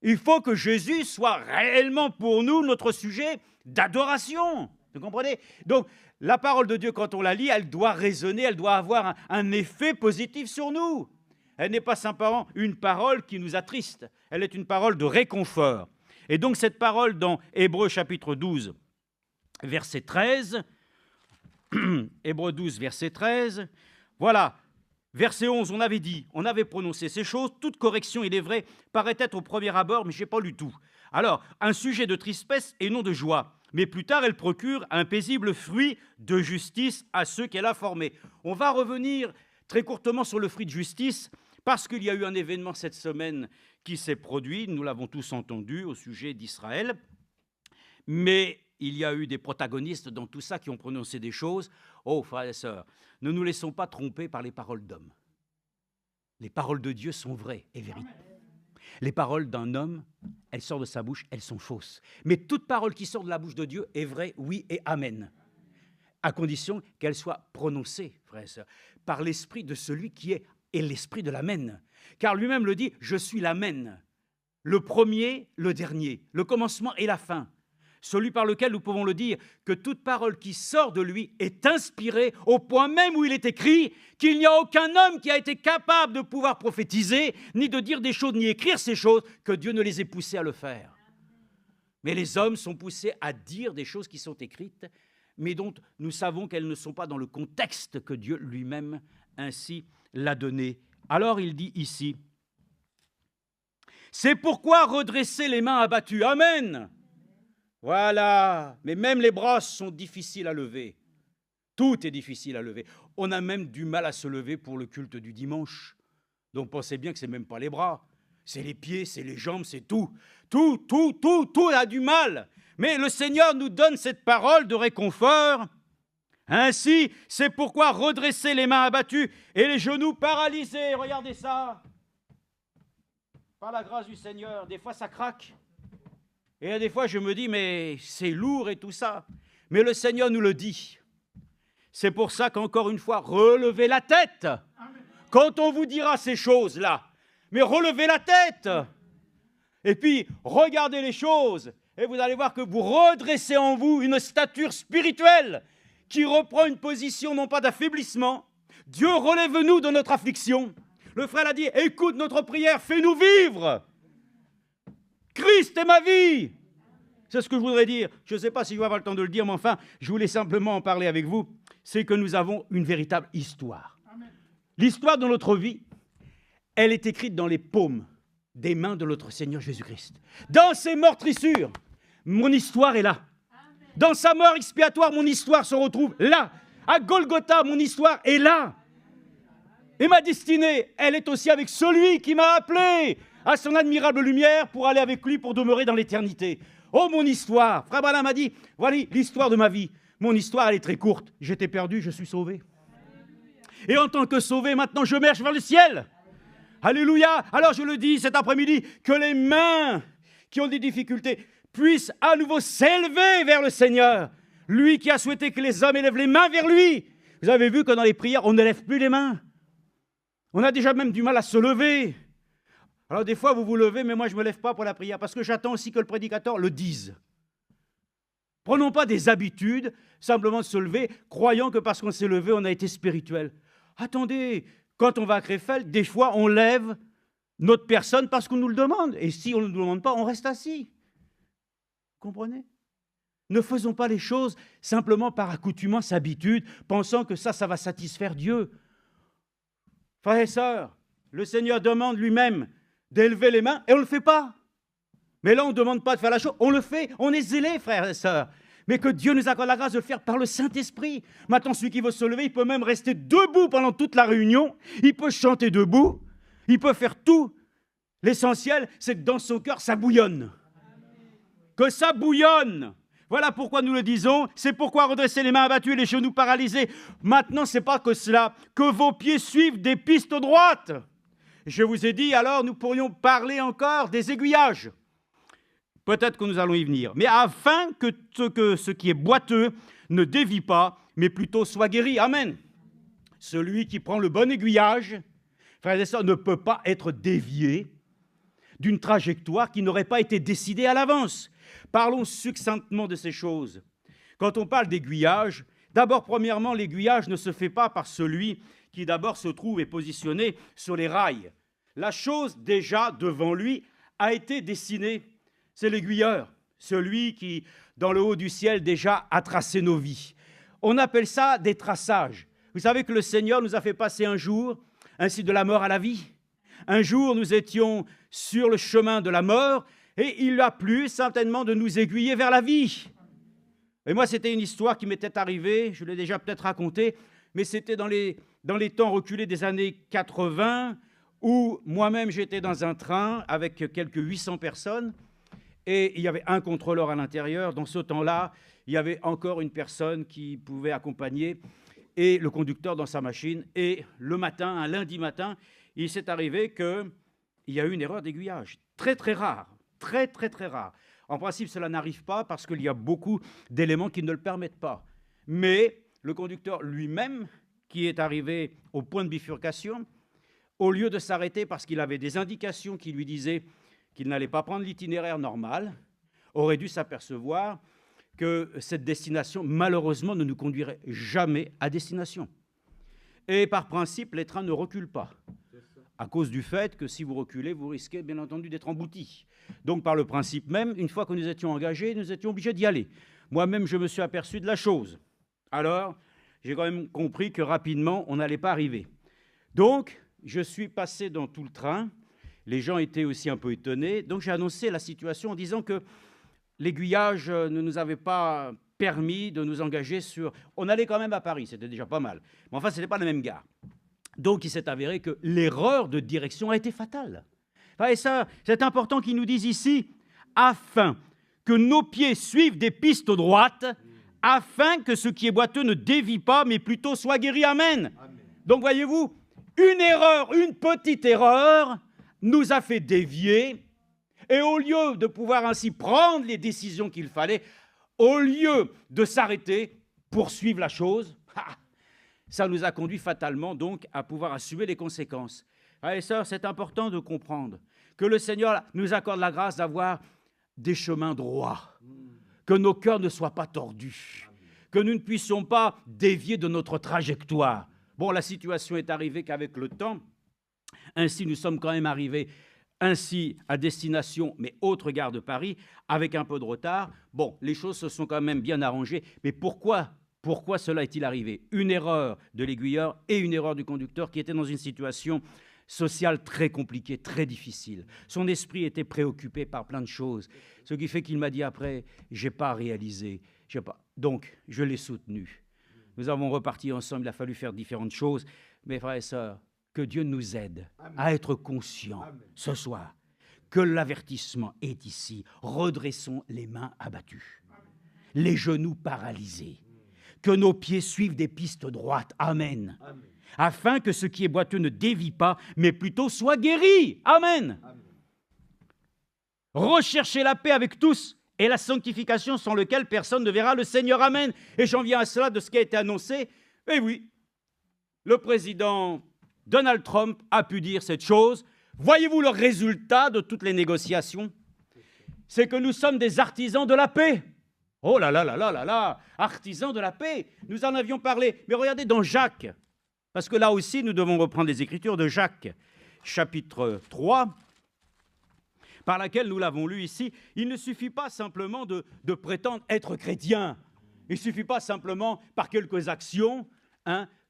Il faut que Jésus soit réellement pour nous notre sujet d'adoration. Vous comprenez? Donc, la parole de Dieu, quand on la lit, elle doit résonner, elle doit avoir un effet positif sur nous. Elle n'est pas simplement une parole qui nous attriste, elle est une parole de réconfort. Et donc cette parole dans Hébreux chapitre 12, verset 13, Hébreux 12, verset 13, voilà, verset 11, on avait prononcé ces choses, toute correction, il est vrai, paraît être au premier abord, mais je n'ai pas lu tout. Alors, un sujet de tristesse et non de joie, mais plus tard, elle procure un paisible fruit de justice à ceux qu'elle a formés. On va revenir très courtement sur le fruit de justice, parce qu'il y a eu un événement cette semaine qui s'est produit, nous l'avons tous entendu au sujet d'Israël, mais il y a eu des protagonistes dans tout ça qui ont prononcé des choses. Oh, frères et sœurs, ne nous laissons pas tromper par les paroles d'hommes. Les paroles de Dieu sont vraies et véritables. Les paroles d'un homme, elles sortent de sa bouche, elles sont fausses. Mais toute parole qui sort de la bouche de Dieu est vraie, oui et amen. À condition qu'elle soit prononcée, frères et sœurs, par l'esprit de celui qui est l'esprit de l'amen. Car lui-même le dit, je suis l'amen, le premier, le dernier, le commencement et la fin. Celui par lequel nous pouvons le dire que toute parole qui sort de lui est inspirée au point même où il est écrit qu'il n'y a aucun homme qui a été capable de pouvoir prophétiser, ni de dire des choses, ni écrire ces choses, que Dieu ne les ait poussés à le faire. Mais les hommes sont poussés à dire des choses qui sont écrites, mais dont nous savons qu'elles ne sont pas dans le contexte que Dieu lui-même ainsi l'a donné. Alors il dit ici, c'est pourquoi redresser les mains abattues. Amen. Voilà. Mais même les bras sont difficiles à lever. Tout est difficile à lever. On a même du mal à se lever pour le culte du dimanche. Donc pensez bien que ce n'est même pas les bras. C'est les pieds, c'est les jambes, c'est tout. Tout a du mal. Mais le Seigneur nous donne cette parole de réconfort. Ainsi, c'est pourquoi redresser les mains abattues et les genoux paralysés. Regardez ça. Par la grâce du Seigneur, des fois ça craque. Et des fois je me dis, mais c'est lourd et tout ça. Mais le Seigneur nous le dit. C'est pour ça qu'encore une fois, relevez la tête. Quand on vous dira ces choses-là, mais relevez la tête. Et puis, regardez les choses. Et vous allez voir que vous redressez en vous une stature spirituelle qui reprend une position non pas d'affaiblissement. Dieu, relève-nous de notre affliction. Le frère a dit, écoute notre prière, fais-nous vivre. Christ est ma vie. C'est ce que je voudrais dire. Je ne sais pas si je vais avoir le temps de le dire, mais enfin, je voulais simplement en parler avec vous. C'est que nous avons une véritable histoire. L'histoire de notre vie, elle est écrite dans les paumes des mains de notre Seigneur Jésus-Christ. Dans ses meurtrissures, mon histoire est là. Dans sa mort expiatoire, mon histoire se retrouve là. À Golgotha, mon histoire est là. Et ma destinée, elle est aussi avec celui qui m'a appelé à son admirable lumière pour aller avec lui pour demeurer dans l'éternité. Oh, mon histoire. Frère Branham m'a dit, voilà l'histoire de ma vie. Mon histoire, elle est très courte. J'étais perdu, je suis sauvé. Et en tant que sauvé, maintenant, je marche vers le ciel. Alléluia. Alors, je le dis cet après-midi, que les mains qui ont des difficultés puissent à nouveau s'élever vers le Seigneur. Lui qui a souhaité que les hommes élèvent les mains vers lui. Vous avez vu que dans les prières, on n'élève plus les mains. On a déjà même du mal à se lever. Alors des fois, vous vous levez, mais moi, je ne me lève pas pour la prière, parce que j'attends aussi que le prédicateur le dise. Prenons pas des habitudes, simplement de se lever, croyant que parce qu'on s'est levé, on a été spirituel. Attendez, quand on va à Krefeld, des fois, on lève notre personne parce qu'on nous le demande. Et si on ne nous le demande pas, on reste assis. Vous comprenez ? Ne faisons pas les choses simplement par accoutumance, habitude, pensant que ça va satisfaire Dieu. Frères et sœurs, le Seigneur demande lui-même d'élever les mains et on ne le fait pas. Mais là, on ne demande pas de faire la chose, on le fait, on est zélés, frères et sœurs. Mais que Dieu nous accorde la grâce de le faire par le Saint-Esprit. Maintenant, celui qui veut se lever, il peut même rester debout pendant toute la réunion, il peut chanter debout, il peut faire tout. L'essentiel, c'est que dans son cœur, ça bouillonne. Que ça bouillonne. Voilà pourquoi nous le disons, c'est pourquoi redresser les mains abattues et les genoux paralysés. Maintenant, ce n'est pas que cela, que vos pieds suivent des pistes droites. Je vous ai dit, alors nous pourrions parler encore des aiguillages. Peut-être que nous allons y venir. Mais afin que ce qui est boiteux ne dévie pas, mais plutôt soit guéri. Amen. Celui qui prend le bon aiguillage, frères et sœurs, ne peut pas être dévié d'une trajectoire qui n'aurait pas été décidée à l'avance. Parlons succinctement de ces choses. Quand on parle d'aiguillage, d'abord, premièrement, l'aiguillage ne se fait pas par celui qui d'abord se trouve et positionné sur les rails. La chose déjà devant lui a été dessinée. C'est l'aiguilleur, celui qui, dans le haut du ciel, déjà a tracé nos vies. On appelle ça des traçages. Vous savez que le Seigneur nous a fait passer un jour, ainsi de la mort à la vie. Un jour, nous étions sur le chemin de la mort, et il a plu certainement de nous aiguiller vers la vie. Et moi, c'était une histoire qui m'était arrivée, je l'ai déjà peut-être racontée, mais c'était dans les temps reculés des années 80, où moi-même j'étais dans un train avec quelques 800 personnes, et il y avait un contrôleur à l'intérieur. Dans ce temps-là, il y avait encore une personne qui pouvait accompagner, et le conducteur dans sa machine. Et le matin, un lundi matin, il s'est arrivé qu'il y a eu une erreur d'aiguillage, très très rare. Très, très, très rare. En principe, cela n'arrive pas parce qu'il y a beaucoup d'éléments qui ne le permettent pas. Mais le conducteur lui-même, qui est arrivé au point de bifurcation, au lieu de s'arrêter parce qu'il avait des indications qui lui disaient qu'il n'allait pas prendre l'itinéraire normal, aurait dû s'apercevoir que cette destination, malheureusement, ne nous conduirait jamais à destination. Et par principe, les trains ne reculent pas, à cause du fait que si vous reculez, vous risquez bien entendu d'être embouti. Donc par le principe même, une fois que nous étions engagés, nous étions obligés d'y aller. Moi-même, je me suis aperçu de la chose. Alors, j'ai quand même compris que rapidement, on n'allait pas arriver. Donc, je suis passé dans tout le train. Les gens étaient aussi un peu étonnés. Donc, j'ai annoncé la situation en disant que l'aiguillage ne nous avait pas permis de nous engager sur... On allait quand même à Paris, c'était déjà pas mal. Mais enfin, ce n'était pas la même gare. Donc, il s'est avéré que l'erreur de direction a été fatale. Et ça, c'est important qu'ils nous disent ici, afin que nos pieds suivent des pistes droites, afin que ce qui est boiteux ne dévie pas, mais plutôt soit guéri. Amen. Amen. Donc, voyez-vous, une erreur, une petite erreur, nous a fait dévier, et au lieu de pouvoir ainsi prendre les décisions qu'il fallait, au lieu de s'arrêter pour suivre la chose, ça nous a conduit fatalement donc à pouvoir assumer les conséquences. Frères et sœurs, c'est important de comprendre que le Seigneur nous accorde la grâce d'avoir des chemins droits, que nos cœurs ne soient pas tordus, que nous ne puissions pas dévier de notre trajectoire. Bon, la situation est arrivée qu'avec le temps, Ainsi, nous sommes quand même arrivés ainsi à destination, mais autre gare de Paris, avec un peu de retard. Bon, les choses se sont quand même bien arrangées, mais pourquoi cela est-il arrivé? Une erreur de l'aiguilleur et une erreur du conducteur qui était dans une situation sociale très compliquée, très difficile. Son esprit était préoccupé par plein de choses, ce qui fait qu'il m'a dit après, j'ai pas réalisé, Donc, je l'ai soutenu. Nous avons reparti ensemble, il a fallu faire différentes choses, mes frères et sœurs, que Dieu nous aide à être conscients ce soir que l'avertissement est ici. Redressons les mains abattues, les genoux paralysés, que nos pieds suivent des pistes droites. Amen. Afin que ce qui est boiteux ne dévie pas, mais plutôt soit guéri. Amen. Recherchez la paix avec tous et la sanctification sans lequel personne ne verra le Seigneur. Amen. Et j'en viens à cela de ce qui a été annoncé. Eh oui, le président Donald Trump a pu dire cette chose. Voyez-vous le résultat de toutes les négociations? C'est que nous sommes des artisans de la paix. Oh là là là là là là, artisans de la paix. Nous en avions parlé. Mais regardez dans Jacques, parce que là aussi nous devons reprendre les Écritures de Jacques, chapitre 3, par laquelle nous l'avons lu ici. Il ne suffit pas simplement de prétendre être chrétien. Il ne suffit pas simplement par quelques actions,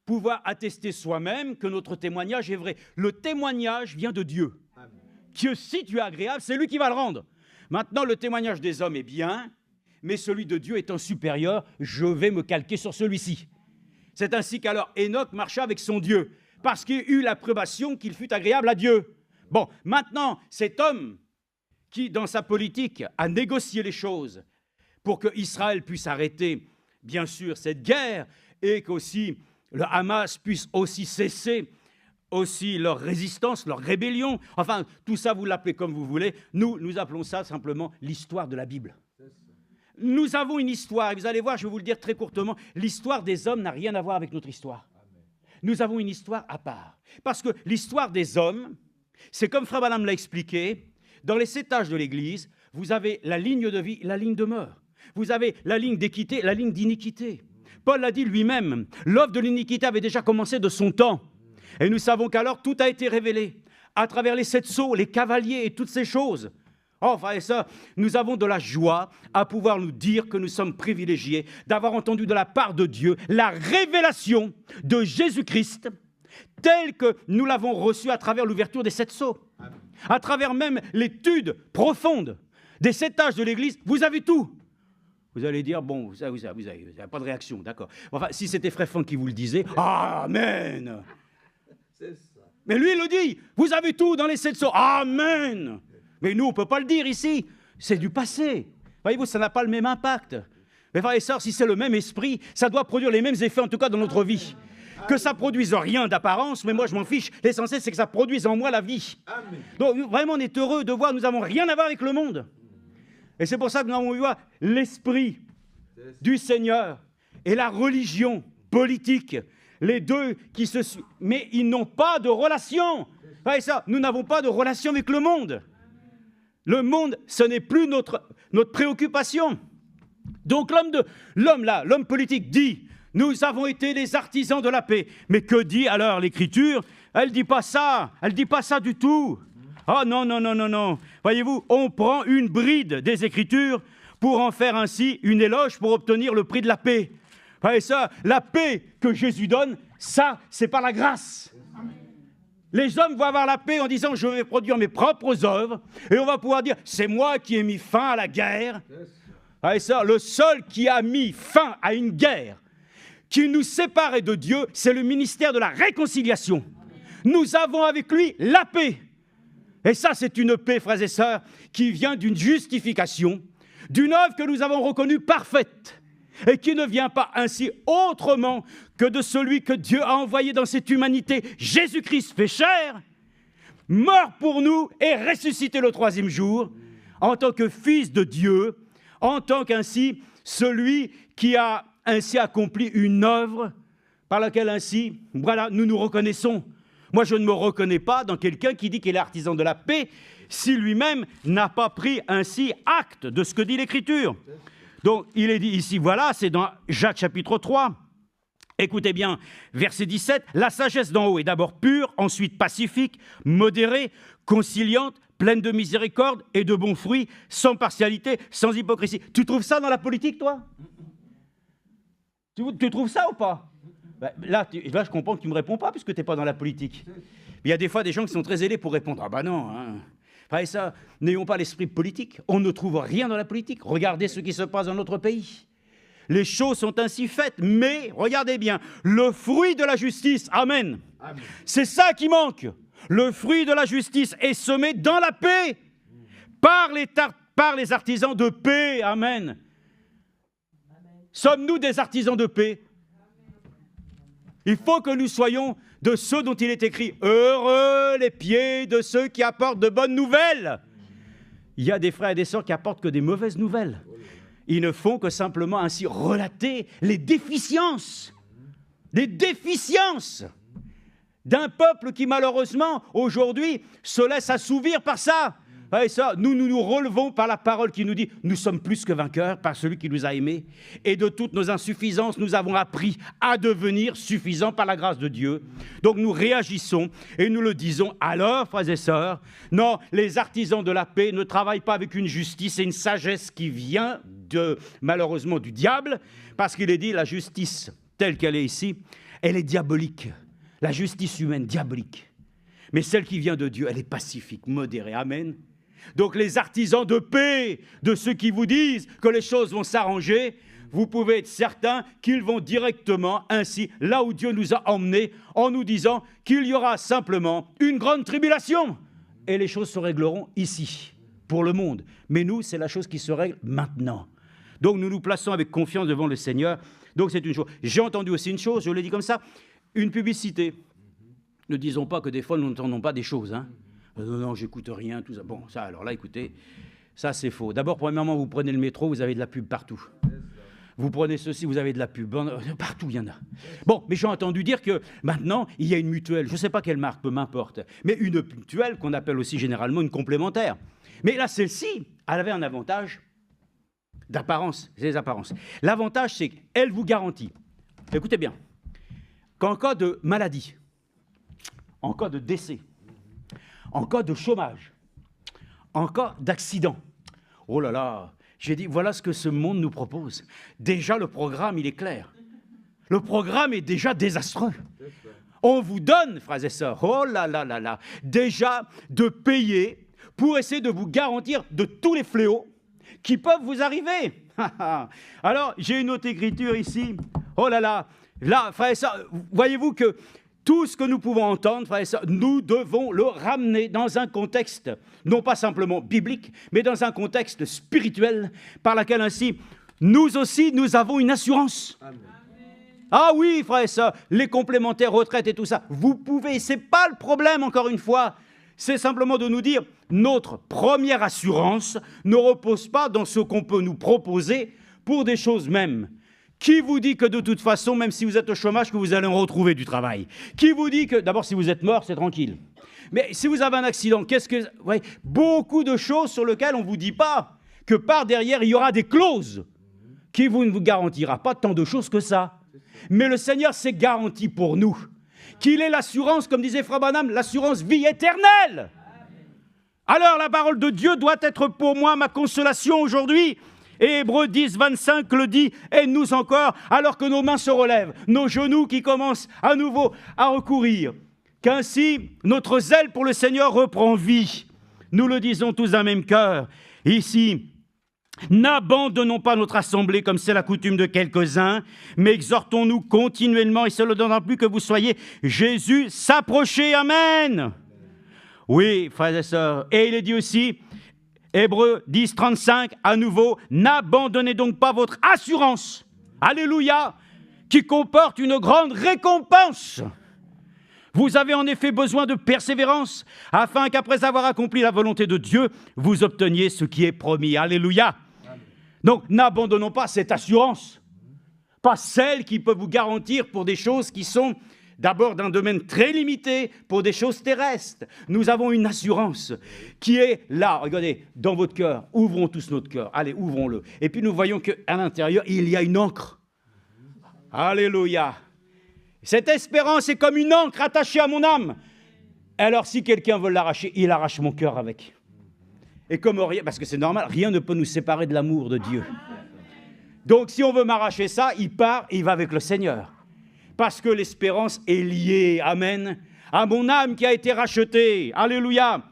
pouvoir attester soi-même que notre témoignage est vrai. Le témoignage vient de Dieu. Amen. Que si tu es agréable, c'est lui qui va le rendre. Maintenant, le témoignage des hommes est bien, mais celui de Dieu étant supérieur, je vais me calquer sur celui-ci. C'est ainsi qu'alors Enoch marcha avec son Dieu, parce qu'il eut l'approbation qu'il fut agréable à Dieu. Bon, maintenant, cet homme qui, dans sa politique, a négocié les choses pour que Israël puisse arrêter, bien sûr, cette guerre, et qu'aussi le Hamas puisse aussi cesser aussi leur résistance, leur rébellion. Enfin, tout ça, vous l'appelez comme vous voulez. Nous appelons ça simplement l'histoire de la Bible. Nous avons une histoire, et vous allez voir, je vais vous le dire très courtement, l'histoire des hommes n'a rien à voir avec notre histoire. Nous avons une histoire à part. Parce que l'histoire des hommes, c'est comme Frère Branham l'a expliqué, dans les 7 âges de l'Église, vous avez la ligne de vie, la ligne de mœurs. Vous avez la ligne d'équité, la ligne d'iniquité. Paul l'a dit lui-même, l'œuvre de l'iniquité avait déjà commencé de son temps. Et nous savons qu'alors tout a été révélé à travers les 7 sceaux, les cavaliers et toutes ces choses. Oh, frère et sœurs, nous avons de la joie à pouvoir nous dire que nous sommes privilégiés d'avoir entendu de la part de Dieu la révélation de Jésus-Christ telle que nous l'avons reçue à travers l'ouverture des 7 sceaux. À travers même l'étude profonde des 7 âges de l'Église, vous avez tout. Vous allez dire, bon, vous n'avez pas de réaction, d'accord. Enfin, si c'était Frère Franck qui vous le disait, Amen. C'est ça. Mais lui, il le dit, vous avez tout dans les 7 sceaux, Amen. Mais nous, on ne peut pas le dire ici, c'est du passé. Voyez-vous, ça n'a pas le même impact. Mais frères et sœurs, si c'est le même esprit, ça doit produire les mêmes effets, en tout cas dans notre vie. Que ça produise rien d'apparence, mais moi je m'en fiche. L'essentiel, c'est que ça produise en moi la vie. Amen. Donc vraiment, on est heureux de voir, nous n'avons rien à voir avec le monde. Et c'est pour ça que nous avons vu l'esprit du Seigneur et la religion politique, les deux qui se suivent. Mais ils n'ont pas de relation. Et ça, nous n'avons pas de relation avec le monde. Le monde, ce n'est plus notre préoccupation. Donc l'homme politique dit, nous avons été les artisans de la paix. Mais que dit alors l'Écriture? Elle ne dit pas ça. Elle ne dit pas ça du tout. Ah non, non, non, non, non. Voyez-vous, on prend une bride des Écritures pour en faire ainsi une éloge pour obtenir le prix de la paix. Et ça, la paix que Jésus donne, ça, c'est par la grâce. Les hommes vont avoir la paix en disant, je vais produire mes propres œuvres, et on va pouvoir dire, c'est moi qui ai mis fin à la guerre. Et ça, le seul qui a mis fin à une guerre qui nous séparait de Dieu, c'est le ministère de la réconciliation. Nous avons avec lui la paix. Et ça, c'est une paix, frères et sœurs, qui vient d'une justification, d'une œuvre que nous avons reconnue parfaite, et qui ne vient pas ainsi autrement que de celui que Dieu a envoyé dans cette humanité, Jésus-Christ fait chair, mort pour nous et ressuscité le 3e jour, en tant que Fils de Dieu, en tant qu'ainsi celui qui a ainsi accompli une œuvre par laquelle ainsi, voilà, nous nous reconnaissons. Moi, je ne me reconnais pas dans quelqu'un qui dit qu'il est artisan de la paix si lui-même n'a pas pris ainsi acte de ce que dit l'Écriture. Donc, il est dit ici, voilà, c'est dans Jacques chapitre 3, Écoutez bien, verset 17, « La sagesse d'en haut est d'abord pure, ensuite pacifique, modérée, conciliante, pleine de miséricorde et de bons fruits, sans partialité, sans hypocrisie. » Tu trouves ça dans la politique, toi? Tu trouves ça ou pas? Là, je comprends que tu ne me réponds pas puisque tu n'es pas dans la politique. Il y a des fois des gens qui sont très zélés pour répondre. Ah ben non, hein. Enfin, ça, n'ayons pas l'esprit politique. On ne trouve rien dans la politique. Regardez ce qui se passe dans notre pays. Les choses sont ainsi faites, mais, regardez bien, le fruit de la justice, amen. Amen. C'est ça qui manque. Le fruit de la justice est semé dans la paix par les artisans de paix, amen. Sommes-nous des artisans de paix? Il faut que nous soyons de ceux dont il est écrit « Heureux les pieds de ceux qui apportent de bonnes nouvelles ». Il y a des frères et des sœurs qui apportent que des mauvaises nouvelles. Ils ne font que simplement ainsi relater les déficiences d'un peuple qui malheureusement aujourd'hui se laisse assouvir par ça. Et ça, nous relevons par la parole qui nous dit « Nous sommes plus que vainqueurs par celui qui nous a aimés. Et de toutes nos insuffisances, nous avons appris à devenir suffisants par la grâce de Dieu. » Donc nous réagissons et nous le disons. Alors, frères et sœurs, non, les artisans de la paix ne travaillent pas avec une justice et une sagesse qui vient malheureusement du diable, parce qu'il est dit la justice telle qu'elle est ici, elle est diabolique. La justice humaine, diabolique. Mais celle qui vient de Dieu, elle est pacifique, modérée. Amen. Donc les artisans de paix, de ceux qui vous disent que les choses vont s'arranger, vous pouvez être certains qu'ils vont directement ainsi là où Dieu nous a emmenés en nous disant qu'il y aura simplement une grande tribulation et les choses se régleront ici, pour le monde. Mais nous, c'est la chose qui se règle maintenant. Donc nous nous plaçons avec confiance devant le Seigneur. Donc c'est une chose. J'ai entendu aussi une chose, je l'ai dit comme ça, une publicité. Ne disons pas que des fois nous n'entendons pas des choses, hein. Non, j'écoute rien, tout ça. Bon, ça, alors là, écoutez, ça c'est faux. D'abord, premièrement, vous prenez le métro, vous avez de la pub partout. Vous prenez ceci, vous avez de la pub. Partout, il y en a. Bon, mais j'ai entendu dire que maintenant, il y a une mutuelle. Je ne sais pas quelle marque, peu m'importe. Mais une mutuelle qu'on appelle aussi généralement une complémentaire. Mais là, celle-ci, elle avait un avantage d'apparence. C'est les apparences. L'avantage, c'est qu'elle vous garantit, écoutez bien, qu'en cas de maladie, en cas de décès, en cas de chômage, en cas d'accident, oh là là, j'ai dit, voilà ce que ce monde nous propose. Déjà, le programme, il est clair. Le programme est déjà désastreux. On vous donne, frères et sœurs, oh là là là là, déjà de payer pour essayer de vous garantir de tous les fléaux qui peuvent vous arriver. Alors, j'ai une autre écriture ici. Oh là là, là, frères et sœurs, voyez-vous que tout ce que nous pouvons entendre, frères et sœurs, nous devons le ramener dans un contexte, non pas simplement biblique, mais dans un contexte spirituel, par lequel ainsi, nous aussi, nous avons une assurance. Amen. Ah oui, frères et sœurs, les complémentaires retraites et tout ça, vous pouvez, c'est pas le problème, encore une fois, c'est simplement de nous dire, notre première assurance ne repose pas dans ce qu'on peut nous proposer pour des choses mêmes. Qui vous dit que de toute façon, même si vous êtes au chômage, que vous allez en retrouver du travail? Qui vous dit que, d'abord, si vous êtes mort, c'est tranquille. Mais si vous avez un accident, beaucoup de choses sur lesquelles on ne vous dit pas que par derrière, il y aura des clauses qui ne vous garantira pas tant de choses que ça. Mais le Seigneur s'est garanti pour nous qu'il est l'assurance, comme disait Frère Branham, l'assurance vie éternelle. Alors la parole de Dieu doit être pour moi ma consolation aujourd'hui. Et Hébreux 10, 25 le dit, aide-nous encore, alors que nos mains se relèvent, nos genoux qui commencent à nouveau à recourir. Qu'ainsi, notre zèle pour le Seigneur reprend vie. Nous le disons tous d'un même cœur. Ici, n'abandonnons pas notre assemblée comme c'est la coutume de quelques-uns, mais exhortons-nous continuellement, et cela d'autant plus que vous soyez Jésus s'approcher. Amen. Oui, frères et sœurs. Et il est dit aussi, Hébreux 10, 35, à nouveau, n'abandonnez donc pas votre assurance, alléluia, qui comporte une grande récompense. Vous avez en effet besoin de persévérance, afin qu'après avoir accompli la volonté de Dieu, vous obteniez ce qui est promis, alléluia. Amen. Donc, n'abandonnons pas cette assurance, pas celle qui peut vous garantir pour des choses qui sont d'abord d'un domaine très limité pour des choses terrestres. Nous avons une assurance qui est là, regardez, dans votre cœur. Ouvrons tous notre cœur. Allez, ouvrons-le. Et puis nous voyons qu'à l'intérieur, il y a une encre. Alléluia. Cette espérance est comme une ancre attachée à mon âme. Alors si quelqu'un veut l'arracher, il arrache mon cœur avec. Et comme rien, parce que c'est normal, rien ne peut nous séparer de l'amour de Dieu. Donc si on veut m'arracher ça, il part, il va avec le Seigneur. Parce que l'espérance est liée, amen, à mon âme qui a été rachetée. Alléluia.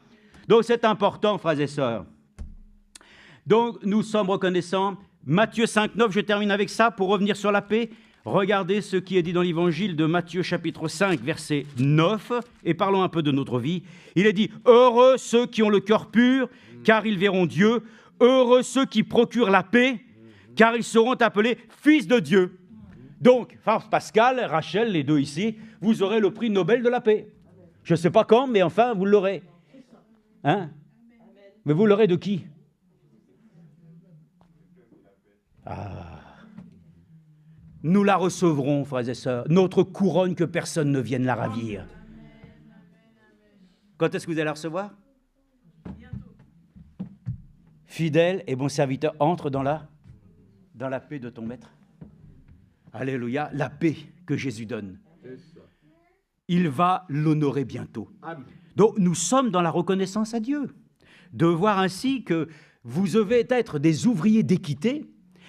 Donc c'est important, frères et sœurs. Donc nous sommes reconnaissants. Matthieu 5, 9, je termine avec ça pour revenir sur la paix. Regardez ce qui est dit dans l'évangile de Matthieu chapitre 5, verset 9, et parlons un peu de notre vie. Il est dit « Heureux ceux qui ont le cœur pur, car ils verront Dieu. Heureux ceux qui procurent la paix, car ils seront appelés fils de Dieu. » Donc, Pascal, Rachel, les deux ici, vous aurez le prix Nobel de la paix. Je ne sais pas quand, mais enfin, vous l'aurez. Hein? Mais vous l'aurez de qui? Nous la recevrons, frères et sœurs, notre couronne que personne ne vienne la ravir. Quand est-ce que vous allez la recevoir? Fidèle et bon serviteur, entre dans la paix de ton maître. Alléluia, la paix que Jésus donne. Il va l'honorer bientôt. Donc nous sommes dans la reconnaissance à Dieu, de voir ainsi que vous devez être des ouvriers d'équité,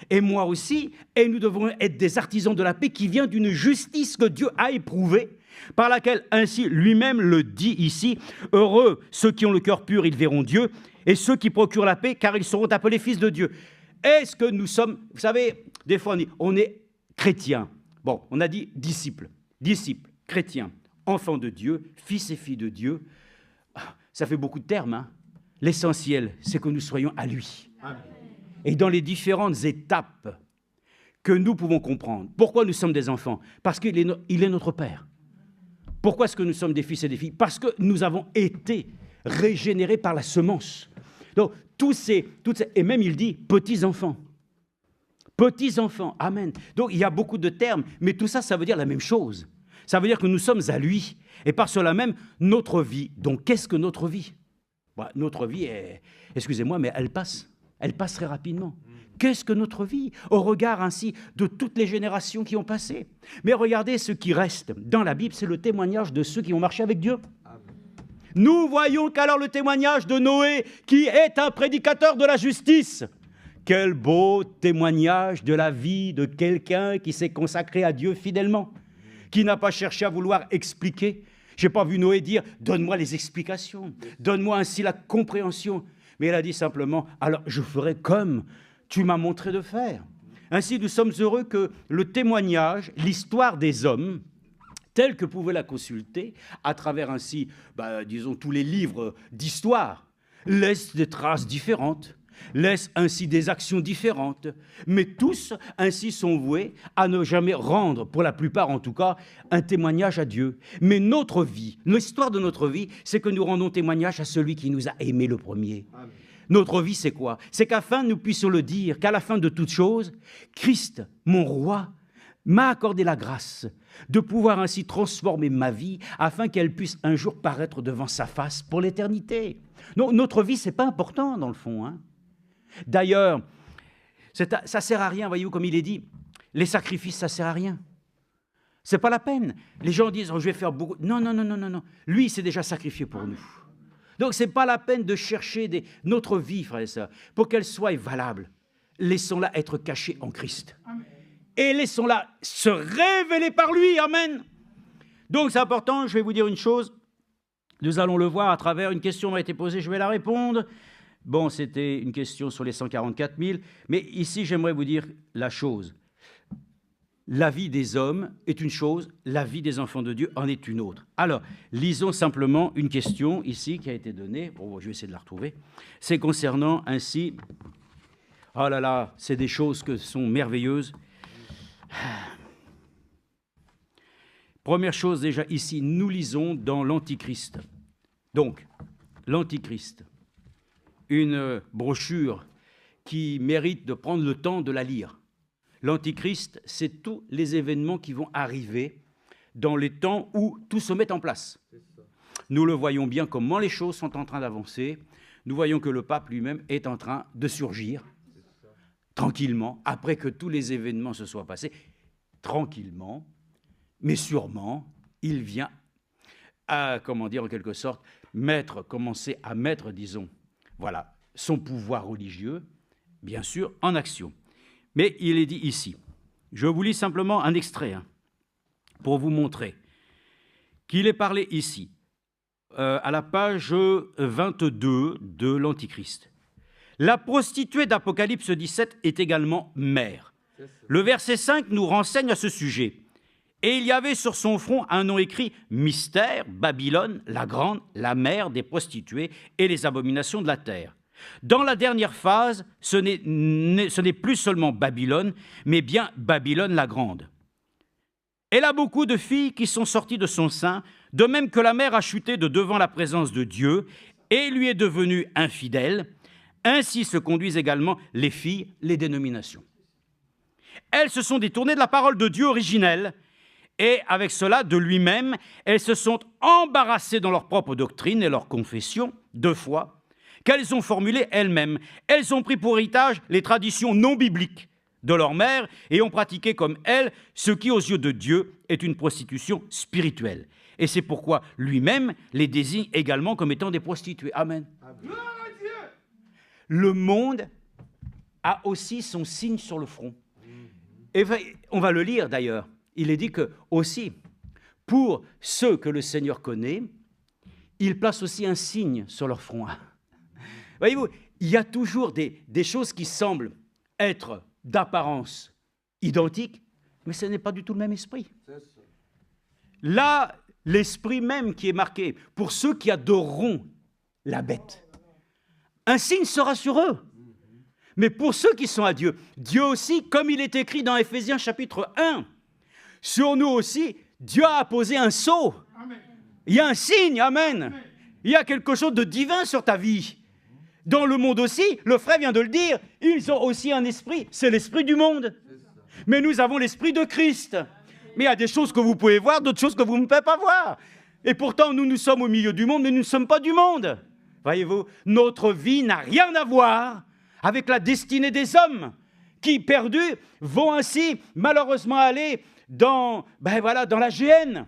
et moi aussi, et nous devons être des artisans de la paix qui vient d'une justice que Dieu a éprouvée, par laquelle ainsi lui-même le dit ici, « Heureux ceux qui ont le cœur pur, ils verront Dieu, et ceux qui procurent la paix, car ils seront appelés fils de Dieu. » Est-ce que nous sommes, vous savez, des fois on est chrétien. Bon, on a dit disciples, chrétiens, enfants de Dieu, fils et filles de Dieu. Ça fait beaucoup de termes, hein. L'essentiel, c'est que nous soyons à lui. Amen. Et dans les différentes étapes que nous pouvons comprendre. Pourquoi nous sommes des enfants? Parce qu'il est notre Père. Pourquoi est-ce que nous sommes des fils et des filles? Parce que nous avons été régénérés par la semence. Donc, et même il dit petits-enfants. Petits-enfants, amen. Donc, il y a beaucoup de termes, mais tout ça, ça veut dire la même chose. Ça veut dire que nous sommes à lui. Et par cela même, notre vie. Donc, qu'est-ce que notre vie? Notre vie, excusez-moi, mais elle passe. Elle passe très rapidement. Qu'est-ce que notre vie, au regard ainsi de toutes les générations qui ont passé? Mais regardez ce qui reste dans la Bible, c'est le témoignage de ceux qui ont marché avec Dieu. Amen. Nous voyons qu'alors le témoignage de Noé, qui est un prédicateur de la justice, quel beau témoignage de la vie de quelqu'un qui s'est consacré à Dieu fidèlement, qui n'a pas cherché à vouloir expliquer. Je n'ai pas vu Noé dire « donne-moi les explications, donne-moi ainsi la compréhension ». Mais il a dit simplement « alors je ferai comme tu m'as montré de faire ». Ainsi, nous sommes heureux que le témoignage, l'histoire des hommes, telle que pouvait la consulter, à travers ainsi, disons, tous les livres d'histoire, laisse des traces différentes, laisse ainsi des actions différentes, mais tous ainsi sont voués à ne jamais rendre, pour la plupart en tout cas, un témoignage à Dieu. Mais notre vie, l'histoire de notre vie, c'est que nous rendons témoignage à celui qui nous a aimés le premier. Amen. Notre vie, c'est quoi? C'est qu'afin nous puissions le dire, qu'à la fin de toute chose, Christ, mon roi, m'a accordé la grâce de pouvoir ainsi transformer ma vie afin qu'elle puisse un jour paraître devant sa face pour l'éternité. Non, notre vie, ce n'est pas important dans le fond, hein. D'ailleurs, ça ne sert à rien, voyez-vous, comme il est dit, les sacrifices, ça ne sert à rien. Ce n'est pas la peine. Les gens disent, oh, je vais faire beaucoup. Non. Lui, il s'est déjà sacrifié pour nous. Donc, ce n'est pas la peine de chercher notre vie, frères et sœurs, pour qu'elle soit valable. Laissons-la être cachée en Christ. Amen. Et laissons-la se révéler par lui. Amen. Donc, c'est important, je vais vous dire une chose. Nous allons le voir à travers une question qui m'a été posée, je vais la répondre. Bon, c'était une question sur les 144 000, mais ici, j'aimerais vous dire la chose. La vie des hommes est une chose, la vie des enfants de Dieu en est une autre. Alors, lisons simplement une question ici qui a été donnée. Bon, je vais essayer de la retrouver. C'est concernant ainsi... Oh là là, c'est des choses qui sont merveilleuses. Première chose déjà ici, nous lisons dans l'Antichrist. Donc, l'Antichrist. Une brochure qui mérite de prendre le temps de la lire. L'Antichrist, c'est tous les événements qui vont arriver dans les temps où tout se met en place. Nous le voyons bien comment les choses sont en train d'avancer. Nous voyons que le pape lui-même est en train de surgir tranquillement, après que tous les événements se soient passés, tranquillement. mais sûrement, il vient à, comment dire, en quelque sorte, commencer à mettre, disons, voilà, son pouvoir religieux, bien sûr, en action. Mais il est dit ici, je vous lis simplement un extrait pour vous montrer qu'il est parlé ici, à la page 22 de l'Antichrist. La prostituée d'Apocalypse 17 est également mère. Le verset 5 nous renseigne à ce sujet. Et il y avait sur son front un nom écrit « Mystère, Babylone, la grande, la mère des prostituées et les abominations de la terre ». Dans la dernière phase, ce n'est plus seulement Babylone, mais bien Babylone la grande. Elle a beaucoup de filles qui sont sorties de son sein, de même que la mère a chuté de devant la présence de Dieu et lui est devenue infidèle. Ainsi se conduisent également les filles, les dénominations. Elles se sont détournées de la parole de Dieu originelle et avec cela, de lui-même, elles se sont embarrassées dans leur propre doctrine et leur confession de foi qu'elles ont formulées elles-mêmes. Elles ont pris pour héritage les traditions non bibliques de leur mère et ont pratiqué comme elles ce qui, aux yeux de Dieu, est une prostitution spirituelle. Et c'est pourquoi lui-même les désigne également comme étant des prostituées. Amen. Amen. Le monde a aussi son signe sur le front. Et on va le lire d'ailleurs. Il est dit que aussi, pour ceux que le Seigneur connaît, il place aussi un signe sur leur front. Voyez-vous, il y a toujours des choses qui semblent être d'apparence identiques, mais ce n'est pas du tout le même esprit. Là, l'esprit même qui est marqué, pour ceux qui adoreront la bête, un signe sera sur eux. Mais pour ceux qui sont à Dieu, Dieu aussi, comme il est écrit dans Éphésiens chapitre 1, sur nous aussi, Dieu a posé un sceau. Amen. Il y a un signe, amen. Amen. Il y a quelque chose de divin sur ta vie. Dans le monde aussi, le frère vient de le dire, ils ont aussi un esprit, c'est l'esprit du monde. Mais nous avons l'esprit de Christ. Mais il y a des choses que vous pouvez voir, d'autres choses que vous ne pouvez pas voir. Et pourtant, nous sommes au milieu du monde, mais nous ne sommes pas du monde. Voyez-vous, notre vie n'a rien à voir avec la destinée des hommes qui, perdus, vont ainsi malheureusement aller dans la géhenne.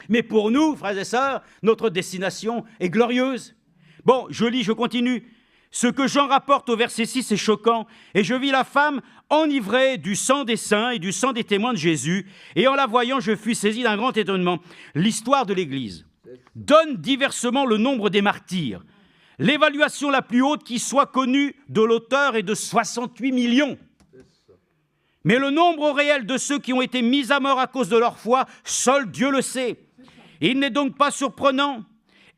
Mais pour nous, frères et sœurs, notre destination est glorieuse. Bon, je continue. Ce que Jean rapporte au verset 6 est choquant. Et je vis la femme enivrée du sang des saints et du sang des témoins de Jésus. Et en la voyant, je fus saisi d'un grand étonnement. L'histoire de l'Église donne diversement le nombre des martyrs. L'évaluation la plus haute qui soit connue de l'auteur est de 68 millions. Mais le nombre réel de ceux qui ont été mis à mort à cause de leur foi, seul Dieu le sait. Il n'est donc pas surprenant.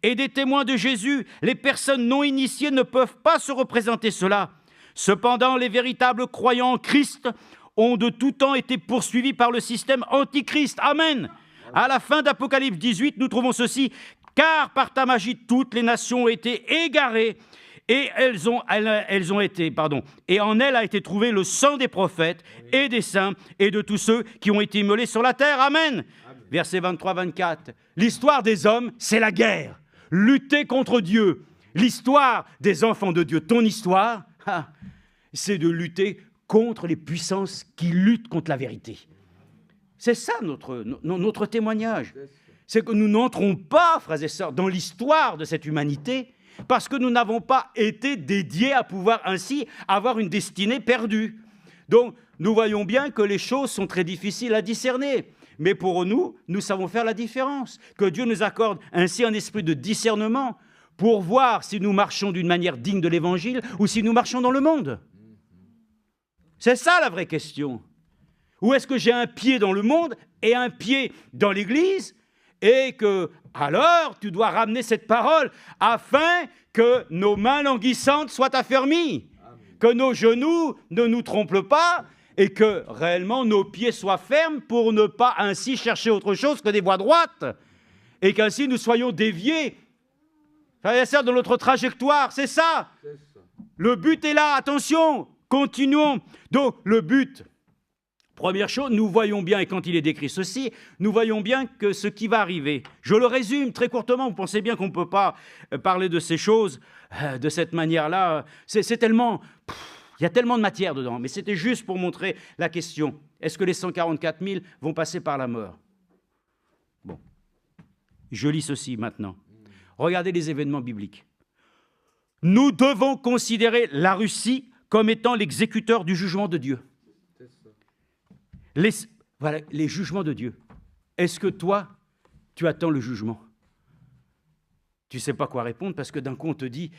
Et des témoins de Jésus, les personnes non initiées ne peuvent pas se représenter cela. Cependant, les véritables croyants en Christ ont de tout temps été poursuivis par le système antichrist. Amen. À la fin d'Apocalypse 18, nous trouvons ceci. Car par ta magie, toutes les nations ont été égarées et et en elles a été trouvé le sang des prophètes et des saints et de tous ceux qui ont été immolés sur la terre. Amen. Versets 23-24. L'histoire des hommes, c'est la guerre. Lutter contre Dieu. L'histoire des enfants de Dieu, ton histoire, c'est de lutter contre les puissances qui luttent contre la vérité. C'est ça notre témoignage. C'est que nous n'entrons pas, frères et sœurs, dans l'histoire de cette humanité parce que nous n'avons pas été dédiés à pouvoir ainsi avoir une destinée perdue. Donc, nous voyons bien que les choses sont très difficiles à discerner. Mais pour nous, nous savons faire la différence. Que Dieu nous accorde ainsi un esprit de discernement pour voir si nous marchons d'une manière digne de l'Évangile ou si nous marchons dans le monde. C'est ça la vraie question. Ou est-ce que j'ai un pied dans le monde et un pied dans l'Église et que, alors, tu dois ramener cette parole afin que nos mains languissantes soient affermies, que nos genoux ne nous trompent pas et que réellement nos pieds soient fermes pour ne pas ainsi chercher autre chose que des voies droites et qu'ainsi nous soyons déviés, frères et sœurs, de notre trajectoire. C'est ça. Le but est là, attention, continuons. Donc, le but, première chose, nous voyons bien, et quand il est décrit ceci, nous voyons bien que ce qui va arriver, je le résume très courtement, vous pensez bien qu'on ne peut pas parler de ces choses de cette manière-là, c'est tellement... Il y a tellement de matière dedans, mais c'était juste pour montrer la question. Est-ce que les 144 000 vont passer par la mort? Je lis ceci maintenant. Regardez les événements bibliques. Nous devons considérer la Russie comme étant l'exécuteur du jugement de Dieu. Voilà, les jugements de Dieu. Est-ce que toi, tu attends le jugement? Tu ne sais pas quoi répondre parce que d'un coup on te dit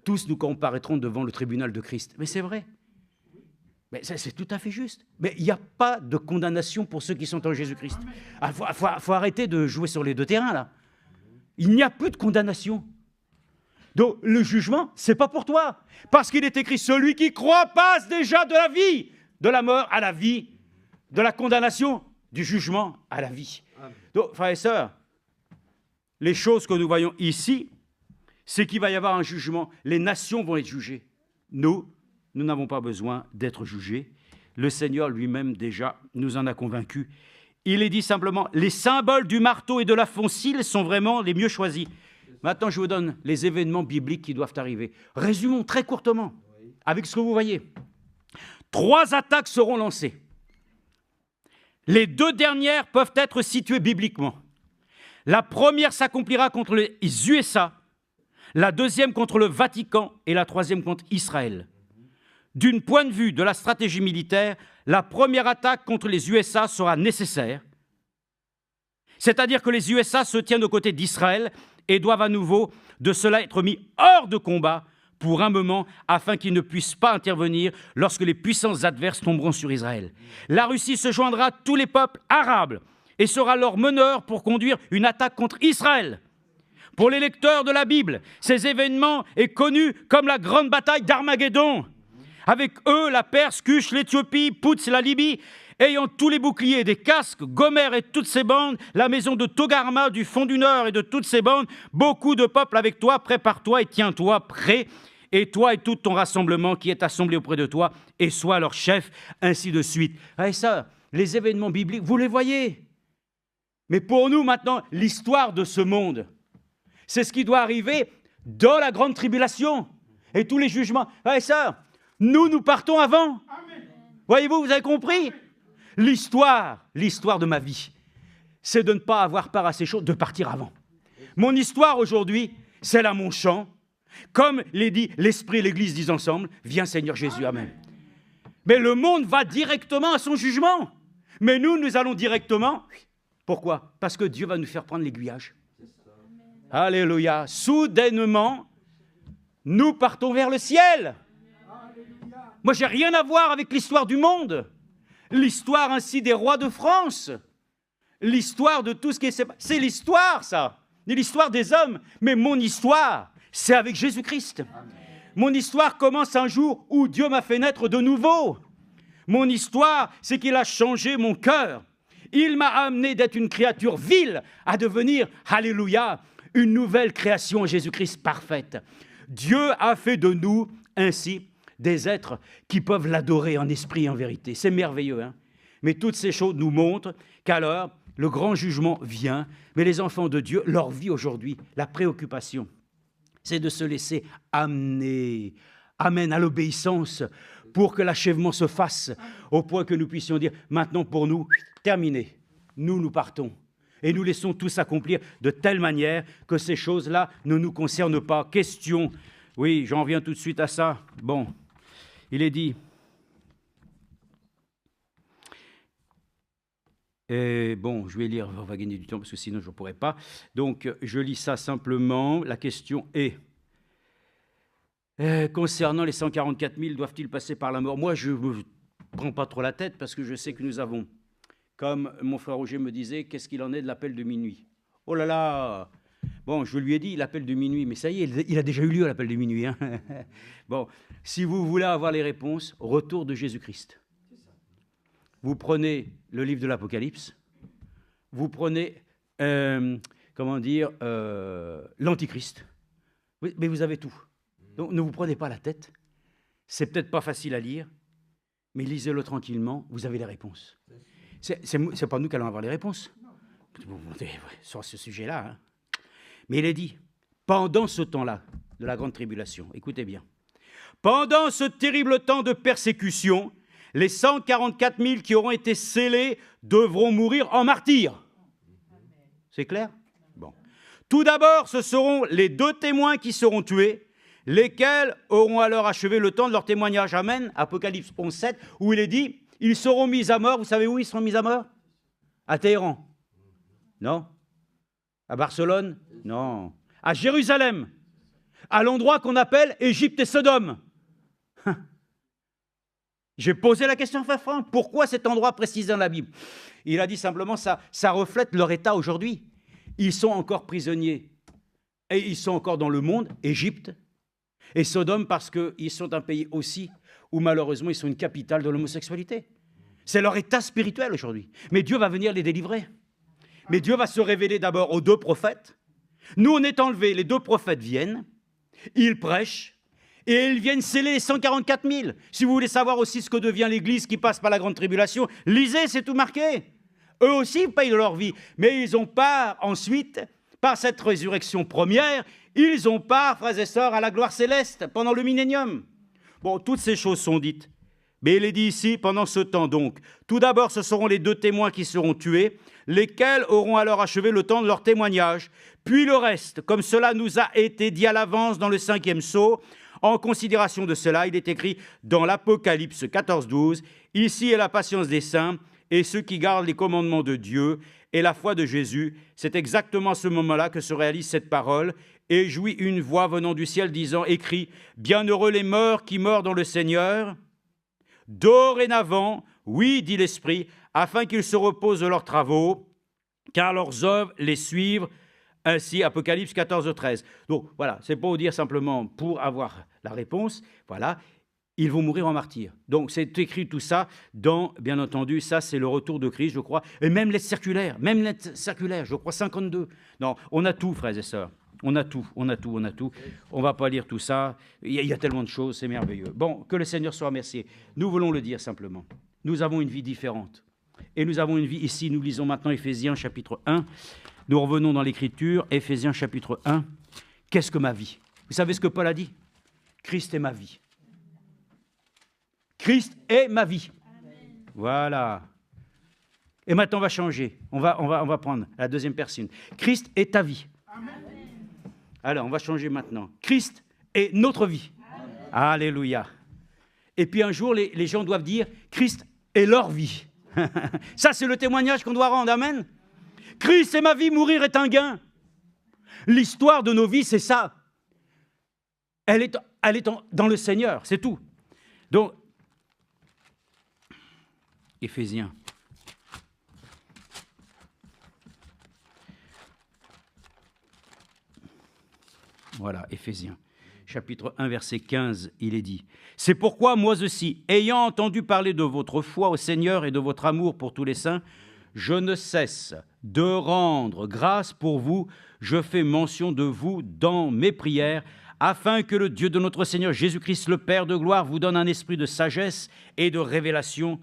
tous nous comparaîtrons devant le tribunal de Christ. Mais c'est vrai. Mais c'est tout à fait juste. Mais il n'y a pas de condamnation pour ceux qui sont en Jésus-Christ. Il faut arrêter de jouer sur les deux terrains là. Il n'y a plus de condamnation. Donc le jugement, c'est pas pour toi. Parce qu'il est écrit, celui qui croit passe déjà de la vie, de la mort à la vie, de la condamnation, du jugement à la vie. Donc, frères et sœurs, les choses que nous voyons ici, c'est qu'il va y avoir un jugement. Les nations vont être jugées. Nous n'avons pas besoin d'être jugés. Le Seigneur lui-même déjà nous en a convaincus. Il est dit simplement, les symboles du marteau et de la foncile sont vraiment les mieux choisis. Maintenant, je vous donne les événements bibliques qui doivent arriver. Résumons très courtement, avec ce que vous voyez. 3 attaques seront lancées. Les 2 dernières peuvent être situées bibliquement. La première s'accomplira contre les USA, la deuxième contre le Vatican et la troisième contre Israël. D'un point de vue de la stratégie militaire, la première attaque contre les USA sera nécessaire, c'est-à-dire que les USA se tiennent aux côtés d'Israël et doivent à nouveau de cela être mis hors de combat pour un moment afin qu'ils ne puissent pas intervenir lorsque les puissances adverses tomberont sur Israël. La Russie se joindra à tous les peuples arabes et sera leur meneur pour conduire une attaque contre Israël. Pour les lecteurs de la Bible, ces événements est connu comme la grande bataille d'Armageddon. Avec eux, la Perse, Cush, l'Éthiopie, Pouts, la Libye, ayant tous les boucliers, des casques, Gomer et toutes ses bandes, la maison de Togarma, du fond du Nord et de toutes ses bandes, beaucoup de peuples avec toi, prépare-toi et tiens-toi prêt, et toi et tout ton rassemblement qui est assemblé auprès de toi, et sois leur chef, ainsi de suite. Et ça, les événements bibliques, vous les voyez. Mais pour nous maintenant, l'histoire de ce monde, c'est ce qui doit arriver dans la grande tribulation et tous les jugements. Et ça, nous partons avant. Voyez-vous, vous avez compris? L'histoire de ma vie, c'est de ne pas avoir part à ces choses, de partir avant. Mon histoire aujourd'hui, c'est là mon chant. Comme dit l'Esprit et l'Église disent ensemble, viens Seigneur Jésus, amen. Mais le monde va directement à son jugement. Mais nous allons directement. Pourquoi? Parce que Dieu va nous faire prendre l'aiguillage. Alléluia. Soudainement, nous partons vers le ciel. Moi, je n'ai rien à voir avec l'histoire du monde. L'histoire ainsi des rois de France. L'histoire de tout ce qui est... C'est l'histoire, ça. C'est l'histoire des hommes. Mais mon histoire, c'est avec Jésus-Christ. Mon histoire commence un jour où Dieu m'a fait naître de nouveau. Mon histoire, c'est qu'il a changé mon cœur. Il m'a amené d'être une créature vile à devenir, alléluia, une nouvelle création en Jésus-Christ parfaite. Dieu a fait de nous ainsi des êtres qui peuvent l'adorer en esprit et en vérité. C'est merveilleux, hein? Mais toutes ces choses nous montrent qu'alors, le grand jugement vient, mais les enfants de Dieu, leur vie aujourd'hui, la préoccupation, c'est de se laisser amener, amen, à l'obéissance pour que l'achèvement se fasse au point que nous puissions dire, maintenant pour nous, terminé, nous partons. Et nous laissons tout s'accomplir de telle manière que ces choses-là ne nous concernent pas. Question, oui, j'en reviens tout de suite à ça. Bon, il est dit, bon, je vais lire, on va gagner du temps parce que sinon je ne pourrai pas. Donc, je lis ça simplement. La question est, concernant les 144 000, doivent-ils passer par la mort? Moi, je ne me prends pas trop la tête parce que je sais que nous avons, comme mon frère Roger me disait, qu'est-ce qu'il en est de l'appel de minuit? Oh là là! Bon, je lui ai dit l'appel de minuit, mais ça y est, il a déjà eu lieu l'appel de minuit. Hein. Bon, si vous voulez avoir les réponses, retour de Jésus-Christ. Vous prenez le livre de l'Apocalypse, vous prenez, l'Antichrist, mais vous avez tout. Donc ne vous prenez pas la tête, c'est peut-être pas facile à lire, mais lisez-le tranquillement, vous avez les réponses. C'est pas nous qui allons avoir les réponses sur ce sujet-là. Hein. Mais il est dit, pendant ce temps-là, de la grande tribulation, écoutez bien, pendant ce terrible temps de persécution, les 144 000 qui auront été scellés devront mourir en martyrs. C'est clair? Bon. Tout d'abord, ce seront les 2 témoins qui seront tués, lesquels auront alors achevé le temps de leur témoignage. Amen. Apocalypse 11, 7, où il est dit, ils seront mis à mort. Vous savez où ils seront mis à mort? À Téhéran? Non. À Barcelone? Non. À Jérusalem, à l'endroit qu'on appelle Égypte et Sodome. J'ai posé la question à Frère Franck, pourquoi cet endroit précisé dans la Bible? Il a dit simplement, ça reflète leur état aujourd'hui. Ils sont encore prisonniers et ils sont encore dans le monde, Égypte et Sodome, parce qu'ils sont un pays aussi où malheureusement ils sont une capitale de l'homosexualité. C'est leur état spirituel aujourd'hui. Mais Dieu va venir les délivrer. Mais Dieu va se révéler d'abord aux 2 prophètes. Nous, on est enlevés, les 2 prophètes viennent, ils prêchent, et ils viennent sceller les 144 000. Si vous voulez savoir aussi ce que devient l'Église qui passe par la grande tribulation, lisez, c'est tout marqué. Eux aussi payent de leur vie, mais ils ont part ensuite, par cette résurrection première, ils ont part, frères et sœurs, à la gloire céleste pendant le millénium. Bon, toutes ces choses sont dites. Mais il est dit ici, pendant ce temps donc, tout d'abord ce seront les 2 témoins qui seront tués, lesquels auront alors achevé le temps de leur témoignage, puis le reste, comme cela nous a été dit à l'avance dans le 5e sceau. En considération de cela, il est écrit dans l'Apocalypse 14, 12, « Ici est la patience des saints et ceux qui gardent les commandements de Dieu et la foi de Jésus. » C'est exactement à ce moment-là que se réalise cette parole. « Et jouit une voix venant du ciel disant, écrit, bienheureux les morts qui meurent dans le Seigneur. Dorénavant, oui, dit l'Esprit, afin qu'ils se reposent de leurs travaux, car leurs œuvres les suivent. » Ainsi, Apocalypse 14, 13. Donc voilà, c'est pas vous dire simplement pour avoir la réponse, voilà, ils vont mourir en martyrs. Donc c'est écrit tout ça dans, bien entendu, ça c'est le retour de Christ, je crois, et même lettre circulaire, je crois 52. Non, on a tout, frères et sœurs, on a tout. On ne va pas lire tout ça, il y a tellement de choses, c'est merveilleux. Bon, que le Seigneur soit remercié. Nous voulons le dire simplement, nous avons une vie différente. Et nous avons une vie ici, nous lisons maintenant Éphésiens chapitre 1, nous revenons dans l'Écriture, Éphésiens chapitre 1. Qu'est-ce que ma vie? Vous savez ce que Paul a dit? Christ est ma vie. Christ est ma vie. Amen. Voilà. Et maintenant, on va changer. On va prendre la 2e personne. Christ est ta vie. Amen. Alors, on va changer maintenant. Christ est notre vie. Amen. Alléluia. Et puis un jour, les gens doivent dire, Christ est leur vie. Ça, c'est le témoignage qu'on doit rendre. Amen. Christ est ma vie, mourir est un gain. L'histoire de nos vies, c'est ça. Elle est dans le Seigneur, c'est tout. Donc, Éphésiens. Voilà, Éphésiens. Chapitre 1, verset 15, il est dit « C'est pourquoi moi aussi, ayant entendu parler de votre foi au Seigneur et de votre amour pour tous les saints, je ne cesse de rendre grâce pour vous. Je fais mention de vous dans mes prières, afin que le Dieu de notre Seigneur Jésus-Christ, le Père de gloire, vous donne un esprit de sagesse et de révélation,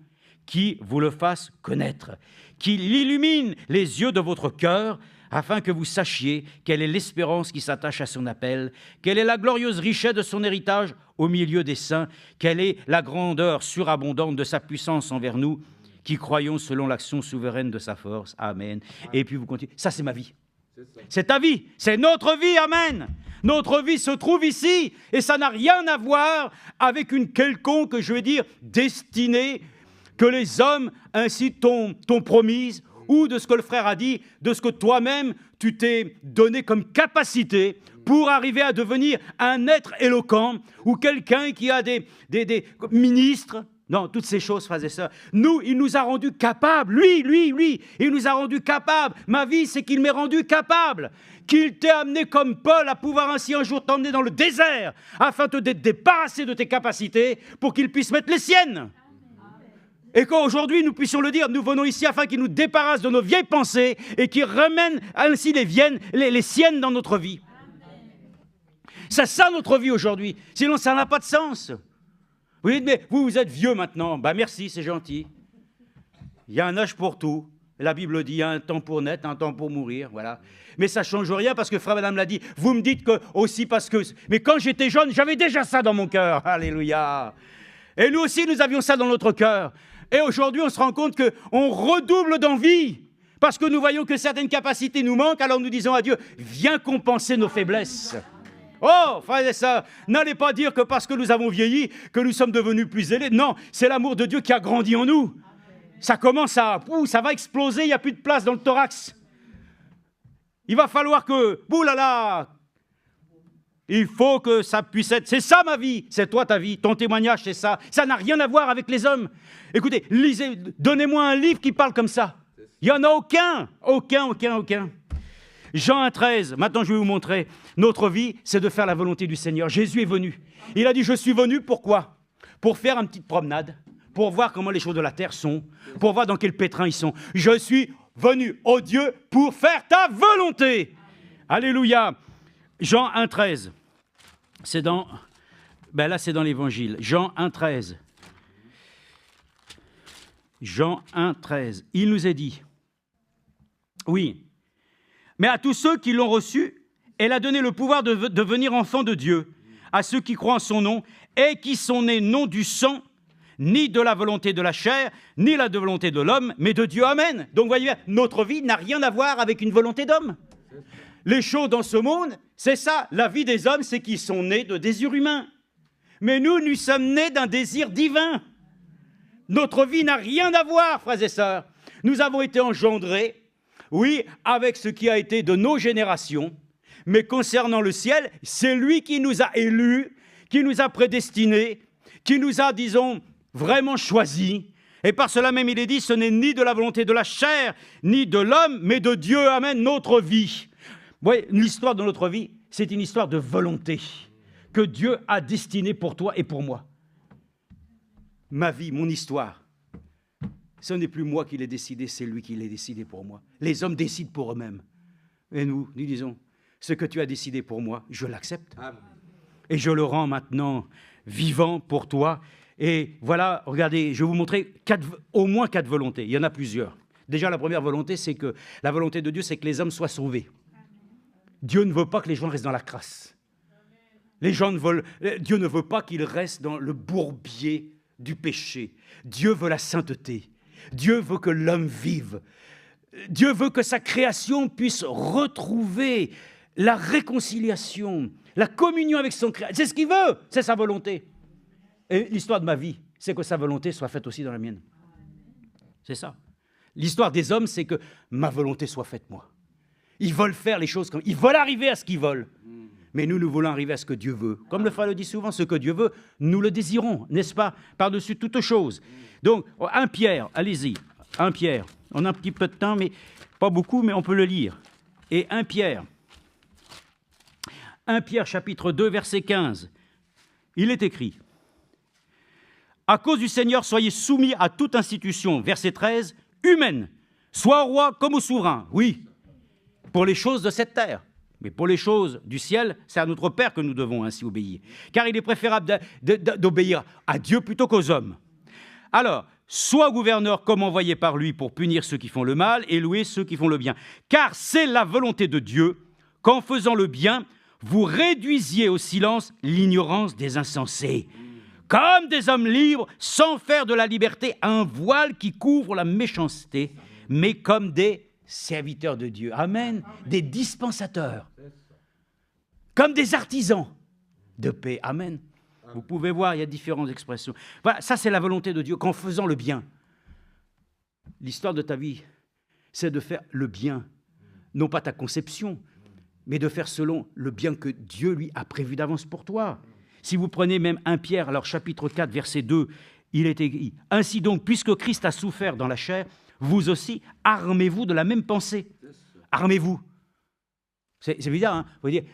qui vous le fasse connaître, qu'il illumine les yeux de votre cœur, afin que vous sachiez quelle est l'espérance qui s'attache à son appel, quelle est la glorieuse richesse de son héritage au milieu des saints, quelle est la grandeur surabondante de sa puissance envers nous, qui croyons selon l'action souveraine de sa force. Amen. Et puis vous continuez. Ça, c'est ma vie. C'est ta vie. C'est notre vie. Amen. Notre vie se trouve ici. Et ça n'a rien à voir avec une quelconque, je vais dire, destinée que les hommes ainsi t'ont promise, ou de ce que le frère a dit, de ce que toi-même, tu t'es donné comme capacité pour arriver à devenir un être éloquent, ou quelqu'un qui a des ministres. Non, toutes ces choses, frères et sœurs. Nous, il nous a rendus capables. Lui, il nous a rendus capables. Ma vie, c'est qu'il m'est rendu capable. Qu'il t'ait amené comme Paul à pouvoir ainsi un jour t'emmener dans le désert afin de te débarrasser de tes capacités pour qu'il puisse mettre les siennes. Et qu'aujourd'hui, nous puissions le dire, nous venons ici afin qu'il nous débarrasse de nos vieilles pensées et qu'il remène ainsi les siennes dans notre vie. C'est ça notre vie aujourd'hui. Sinon, ça n'a pas de sens. Vous dites, mais vous êtes vieux maintenant. Ben merci, c'est gentil. Il y a un âge pour tout. La Bible dit, il y a un temps pour naître, un temps pour mourir, voilà. Mais ça ne change rien parce que frère, madame l'a dit. Vous me dites que aussi parce que... Mais quand j'étais jeune, j'avais déjà ça dans mon cœur. Alléluia. Et nous aussi, nous avions ça dans notre cœur. Et aujourd'hui, on se rend compte qu'on redouble d'envie. Parce que nous voyons que certaines capacités nous manquent, alors nous disons à Dieu, viens compenser nos faiblesses. Oh, frères et sœurs, n'allez pas dire que parce que nous avons vieilli, que nous sommes devenus plus zélés. Non, c'est l'amour de Dieu qui a grandi en nous. Ça commence à... ça va exploser, il n'y a plus de place dans le thorax. Il va falloir que... il faut que ça puisse être... C'est ça ma vie, c'est toi ta vie, ton témoignage c'est ça. Ça n'a rien à voir avec les hommes. Écoutez, lisez, donnez-moi un livre qui parle comme ça. Il n'y en a aucun. Jean 1,13, maintenant je vais vous montrer. Notre vie, c'est de faire la volonté du Seigneur. Jésus est venu. Il a dit, je suis venu, pourquoi ? Pour faire une petite promenade, pour voir comment les choses de la terre sont, pour voir dans quel pétrin ils sont. Je suis venu, ô Dieu, pour faire ta volonté. Alléluia. Jean 1,13, c'est dans... là, c'est dans l'Évangile. Jean 1,13. Jean 1,13. Il nous est dit, oui, mais à tous ceux qui l'ont reçu, elle a donné le pouvoir de devenir enfants de Dieu, à ceux qui croient en son nom et qui sont nés non du sang, ni de la volonté de la chair, ni de la volonté de l'homme, mais de Dieu. Amen. Donc, voyez, notre vie n'a rien à voir avec une volonté d'homme. Les choses dans ce monde, c'est ça. La vie des hommes, c'est qu'ils sont nés de désirs humains. Mais nous sommes nés d'un désir divin. Notre vie n'a rien à voir, frères et sœurs. Nous avons été engendrés, oui, avec ce qui a été de nos générations, mais concernant le ciel, c'est lui qui nous a élus, qui nous a prédestinés, qui nous a, disons, vraiment choisis. Et par cela même, il est dit, ce n'est ni de la volonté de la chair, ni de l'homme, mais de Dieu. Amen, notre vie. Vous voyez, l'histoire de notre vie, c'est une histoire de volonté que Dieu a destinée pour toi et pour moi. Ma vie, mon histoire, ce n'est plus moi qui l'ai décidé, c'est lui qui l'a décidé pour moi. Les hommes décident pour eux-mêmes. Et nous disons, ce que tu as décidé pour moi, je l'accepte. Amen. Et je le rends maintenant vivant pour toi. Et voilà, regardez, je vais vous montrer au moins 4 volontés. Il y en a plusieurs. Déjà, la première volonté, c'est que la volonté de Dieu, c'est que les hommes soient sauvés. Dieu ne veut pas que les gens restent dans la crasse. Dieu ne veut pas qu'ils restent dans le bourbier du péché. Dieu veut la sainteté. Dieu veut que l'homme vive. Dieu veut que sa création puisse retrouver la réconciliation, la communion avec son Créateur. C'est ce qu'il veut, c'est sa volonté. Et l'histoire de ma vie, c'est que sa volonté soit faite aussi dans la mienne. C'est ça. L'histoire des hommes, c'est que ma volonté soit faite, moi. Ils veulent faire les choses comme... Ils veulent arriver à ce qu'ils veulent. Mais nous voulons arriver à ce que Dieu veut. Comme le frère le dit souvent, ce que Dieu veut, nous le désirons, n'est-ce pas? Par-dessus toute chose. Donc, 1 Pierre, allez-y. 1 Pierre. On a un petit peu de temps, mais pas beaucoup, mais on peut le lire. Et 1 Pierre, chapitre 2, verset 15. Il est écrit, « À cause du Seigneur, soyez soumis à toute institution, verset 13, humaine, soit au roi comme au souverain. » Oui, pour les choses de cette terre. Mais pour les choses du ciel, c'est à notre Père que nous devons ainsi obéir. Car il est préférable d'obéir à Dieu plutôt qu'aux hommes. Alors, sois gouverneur comme envoyé par lui pour punir ceux qui font le mal et louer ceux qui font le bien. Car c'est la volonté de Dieu qu'en faisant le bien, vous réduisiez au silence l'ignorance des insensés. Comme des hommes libres, sans faire de la liberté un voile qui couvre la méchanceté, mais comme des serviteurs de Dieu. Amen. Des dispensateurs. Comme des artisans de paix. Amen. Vous pouvez voir, il y a différentes expressions. Voilà, ça c'est la volonté de Dieu, qu'en faisant le bien. L'histoire de ta vie, c'est de faire le bien. Non pas ta conception, mais de faire selon le bien que Dieu, lui, a prévu d'avance pour toi. Si vous prenez même 1 Pierre, alors chapitre 4, verset 2, il est écrit, « Ainsi donc, puisque Christ a souffert dans la chair, vous aussi, armez-vous de la même pensée. » Armez-vous. C'est bizarre, hein?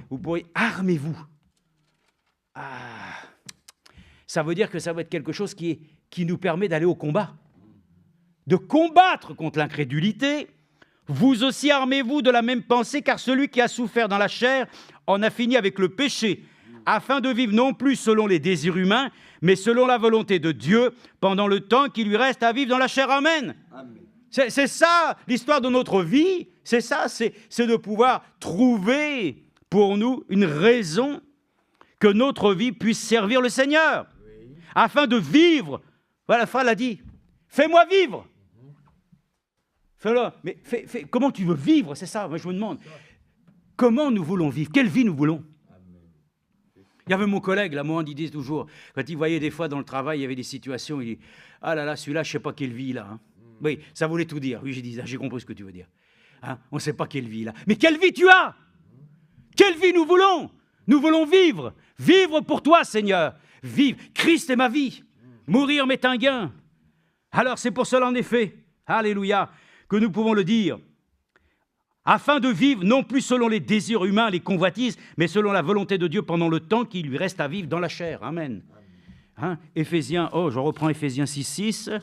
Vous pourriez, armez-vous. Ah, ça veut dire que ça va être quelque chose qui nous permet d'aller au combat, de combattre contre l'incrédulité. Vous aussi armez-vous de la même pensée, car celui qui a souffert dans la chair en a fini avec le péché, afin de vivre non plus selon les désirs humains, mais selon la volonté de Dieu, pendant le temps qui lui reste à vivre dans la chair. Amen. Amen. C'est ça, l'histoire de notre vie, c'est ça, c'est de pouvoir trouver pour nous une raison que notre vie puisse servir le Seigneur, oui, afin de vivre. Voilà, la frère l'a dit, fais-moi vivre. Fais-le. Mais comment tu veux vivre? C'est ça, moi je me demande. Comment nous voulons vivre? Quelle vie nous voulons? Il y avait mon collègue, là, moi, il disait toujours, quand il voyait des fois dans le travail, il y avait des situations, il dit, ah là là, celui-là, je ne sais pas quelle vie, là. Hein. Oui, ça voulait tout dire. Oui, j'ai dit, j'ai compris ce que tu veux dire. Hein, on ne sait pas quelle vie, là. Mais quelle vie tu as? Quelle vie nous voulons? Nous voulons vivre. Vivre pour toi, Seigneur. Vivre. Christ est ma vie. Mourir m'est un gain. Alors, c'est pour cela, en effet, alléluia, que nous pouvons le dire. Afin de vivre, non plus selon les désirs humains, les convoitises, mais selon la volonté de Dieu pendant le temps qu'il lui reste à vivre dans la chair. Amen. Hein? Éphésiens, je reprends Éphésiens 6,6.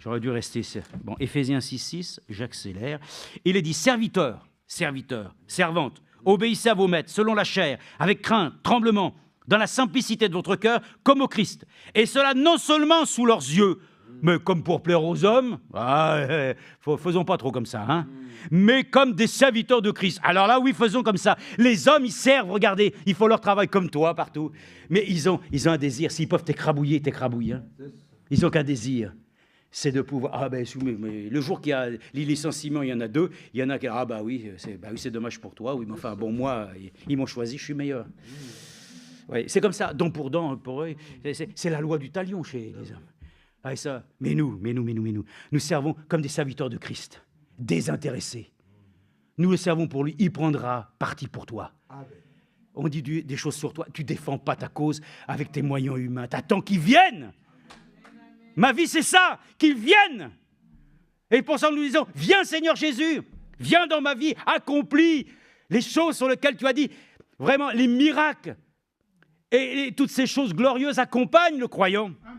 J'aurais dû rester. Bon, Éphésiens 6,6, j'accélère. Il est dit, serviteurs, servantes, obéissez à vos maîtres, selon la chair, avec crainte, tremblement, dans la simplicité de votre cœur, comme au Christ. Et cela non seulement sous leurs yeux, mais comme pour plaire aux hommes, faisons pas trop comme ça, hein, mais comme des serviteurs de Christ. Alors là, oui, faisons comme ça. Les hommes, ils servent, regardez, ils font leur travail comme toi, partout. Mais ils ont un désir, s'ils peuvent t'écrabouiller. Hein. Ils n'ont qu'un désir, c'est de pouvoir... mais le jour qu'il y a les licenciements, il y en a 2, il y en a qui... c'est dommage pour toi, oui, mais enfin, bon, moi, ils m'ont choisi, je suis meilleur. Ouais, c'est comme ça, dent pour dent, pour eux, c'est la loi du talion chez les hommes. Ah, ça. Mais nous servons comme des serviteurs de Christ, désintéressés. Nous le servons pour lui, il prendra parti pour toi. Amen. On dit des choses sur toi, tu ne défends pas ta cause avec tes moyens humains, tu attends qu'ils viennent. Ma vie, c'est ça, qu'ils viennent. Et pour ça, nous disons, viens Seigneur Jésus, viens dans ma vie, accomplis les choses sur lesquelles tu as dit, vraiment, les miracles. Et toutes ces choses glorieuses accompagnent le croyant. Amen.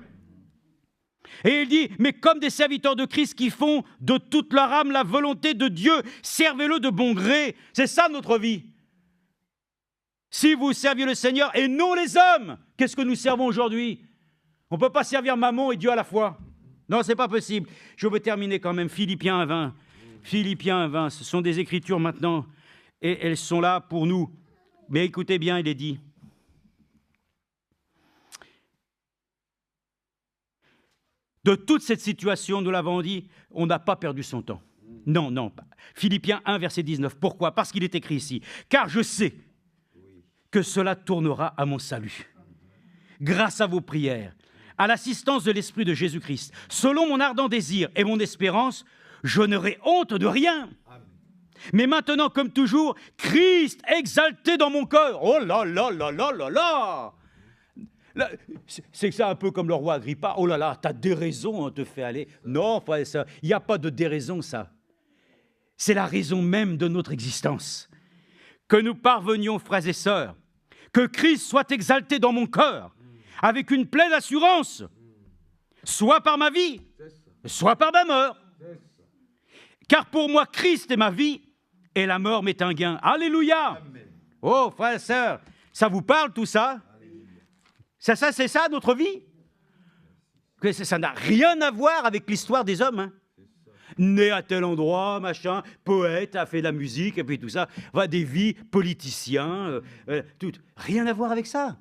Et il dit, mais comme des serviteurs de Christ qui font de toute leur âme la volonté de Dieu, servez-le de bon gré. C'est ça notre vie. Si vous serviez le Seigneur et non les hommes, qu'est-ce que nous servons aujourd'hui? On ne peut pas servir Mammon et Dieu à la fois. Non, ce n'est pas possible. Je veux terminer quand même. Philippiens 1:20. Philippiens 1:20, ce sont des écritures maintenant et elles sont là pour nous. Mais écoutez bien, il est dit. De toute cette situation, nous l'avons dit, on n'a pas perdu son temps. Non. Philippiens 1, verset 19. Pourquoi? Parce qu'il est écrit ici. Car je sais que cela tournera à mon salut. Grâce à vos prières, à l'assistance de l'Esprit de Jésus-Christ, selon mon ardent désir et mon espérance, je n'aurai honte de rien. Mais maintenant, comme toujours, Christ exalté dans mon cœur. Oh là là là là là là! Là, c'est ça un peu comme le roi Agrippa. Oh là là, t'as déraison, on te fait aller. Non, frère, il n'y a pas de déraison, ça. C'est la raison même de notre existence. Que nous parvenions, frères et sœurs, que Christ soit exalté dans mon cœur, avec une pleine assurance, soit par ma vie, soit par ma mort. Car pour moi, Christ est ma vie, et la mort m'est un gain. Alléluia! Oh, frères et sœurs, ça vous parle tout ça? C'est ça notre vie? Ça n'a rien à voir avec l'histoire des hommes. Hein. Né à tel endroit, machin, poète, a fait de la musique, et puis tout ça. Des vies, politiciens, tout. Rien à voir avec ça.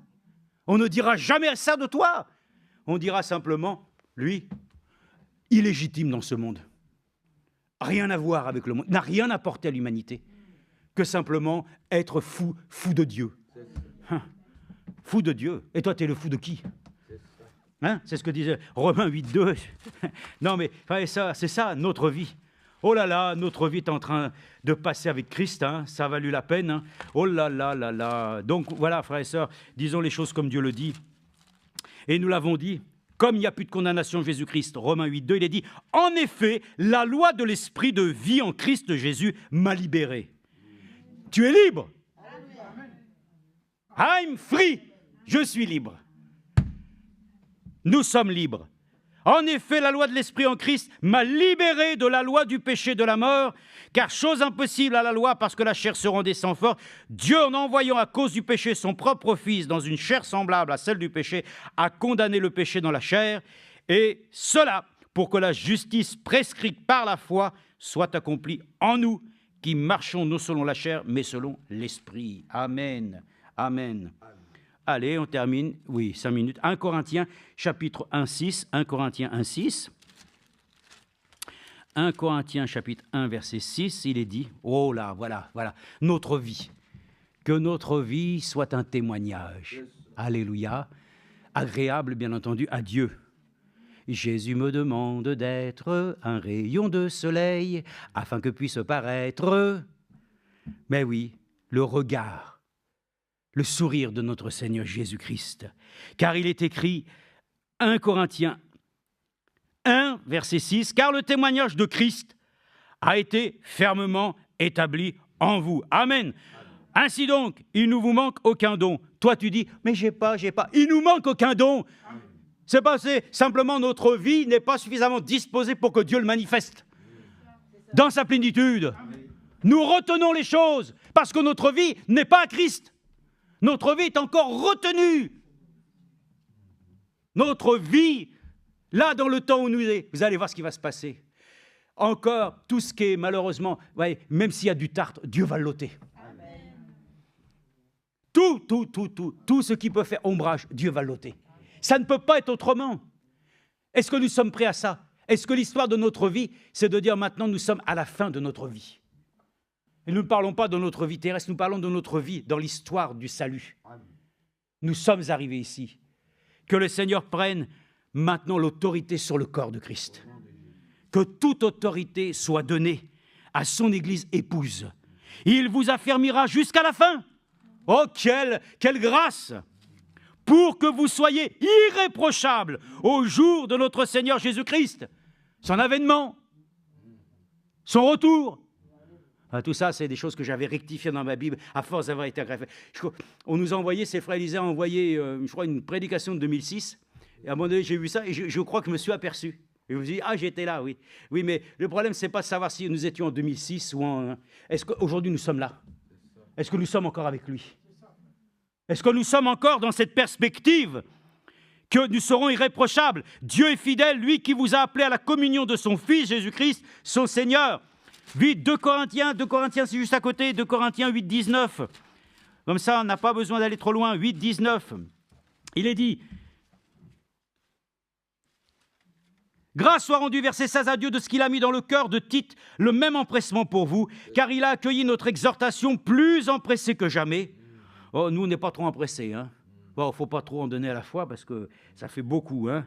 On ne dira jamais ça de toi. On dira simplement, lui, illégitime dans ce monde. Rien à voir avec le monde. N'a rien apporté à l'humanité que simplement être fou de Dieu. Fou de Dieu. Et toi, tu es le fou de qui? Hein? C'est ce que disait Romains 8:2. Non, mais c'est ça, notre vie. Oh là là, notre vie est en train de passer avec Christ. Hein? Ça a valu la peine. Hein? Oh là là là là. Donc voilà, frères et sœurs, disons les choses comme Dieu le dit. Et nous l'avons dit, comme il n'y a plus de condamnation en Jésus-Christ, Romains 8:2, il est dit, en effet, la loi de l'esprit de vie en Christ Jésus m'a libéré. Tu es libre. I'm free. Je suis libre. Nous sommes libres. En effet, la loi de l'Esprit en Christ m'a libéré de la loi du péché et de la mort, car chose impossible à la loi, parce que la chair se rendait sans force, Dieu, en envoyant à cause du péché son propre Fils dans une chair semblable à celle du péché, a condamné le péché dans la chair, et cela pour que la justice prescrite par la foi soit accomplie en nous, qui marchons non selon la chair, mais selon l'Esprit. Amen. Amen. Allez, on termine. Oui, 5 minutes. 1 Corinthiens, chapitre 1, 6. 1 Corinthiens 1, 6. 1 Corinthiens chapitre 1 verset 6, il est dit, oh là, voilà, notre vie. Que notre vie soit un témoignage. Alléluia. Agréable, bien entendu, à Dieu. Jésus me demande d'être un rayon de soleil afin que puisse paraître, mais oui, le regard, le sourire de notre Seigneur Jésus-Christ. Car il est écrit, 1 Corinthiens 1, verset 6, « Car le témoignage de Christ a été fermement établi en vous. » Amen. Ainsi donc, il ne vous manque aucun don. Toi, tu dis, mais j'ai pas. Il nous manque aucun don. C'est parce que simplement notre vie n'est pas suffisamment disposée pour que Dieu le manifeste dans sa plénitude. Nous retenons les choses parce que notre vie n'est pas à Christ. Notre vie est encore retenue. Notre vie, là dans le temps où nous sommes, vous allez voir ce qui va se passer. Encore, tout ce qui est malheureusement, voyez, même s'il y a du tartre, Dieu va l'ôter. Tout ce qui peut faire ombrage, Dieu va l'ôter. Ça ne peut pas être autrement. Est-ce que nous sommes prêts à ça? Est-ce que l'histoire de notre vie, c'est de dire maintenant nous sommes à la fin de notre vie? Et nous ne parlons pas de notre vie terrestre, nous parlons de notre vie dans l'histoire du salut. Nous sommes arrivés ici. Que le Seigneur prenne maintenant l'autorité sur le corps de Christ. Que toute autorité soit donnée à son Église épouse. Il vous affermira jusqu'à la fin. Oh, quelle grâce! Pour que vous soyez irréprochables au jour de notre Seigneur Jésus-Christ, son avènement, son retour. Tout ça, c'est des choses que j'avais rectifiées dans ma Bible à force d'avoir été agrafé. On nous a envoyé, ces frères Élysée ont envoyé, je crois, une prédication de 2006. Et à un moment donné, j'ai vu ça et je crois que je me suis aperçu. Et je me suis dit, j'étais là, oui. Oui, mais le problème, ce n'est pas de savoir si nous étions en 2006 ou en... Est-ce qu'aujourd'hui, nous sommes là? Est-ce que nous sommes encore avec lui? Est-ce que nous sommes encore dans cette perspective que nous serons irréprochables? Dieu est fidèle, lui qui vous a appelé à la communion de son Fils Jésus-Christ, son Seigneur. Vite, 2 Corinthiens, c'est juste à côté, 2 Corinthiens 8, 19. Comme ça, on n'a pas besoin d'aller trop loin. 8, 19. Il est dit, grâce soit rendue, verset 16, à Dieu de ce qu'il a mis dans le cœur de Tite le même empressement pour vous, car il a accueilli notre exhortation plus empressé que jamais. Oh, nous, on n'est pas trop empressés. Hein. Bon, il ne faut pas trop en donner à la fois parce que ça fait beaucoup. Hein.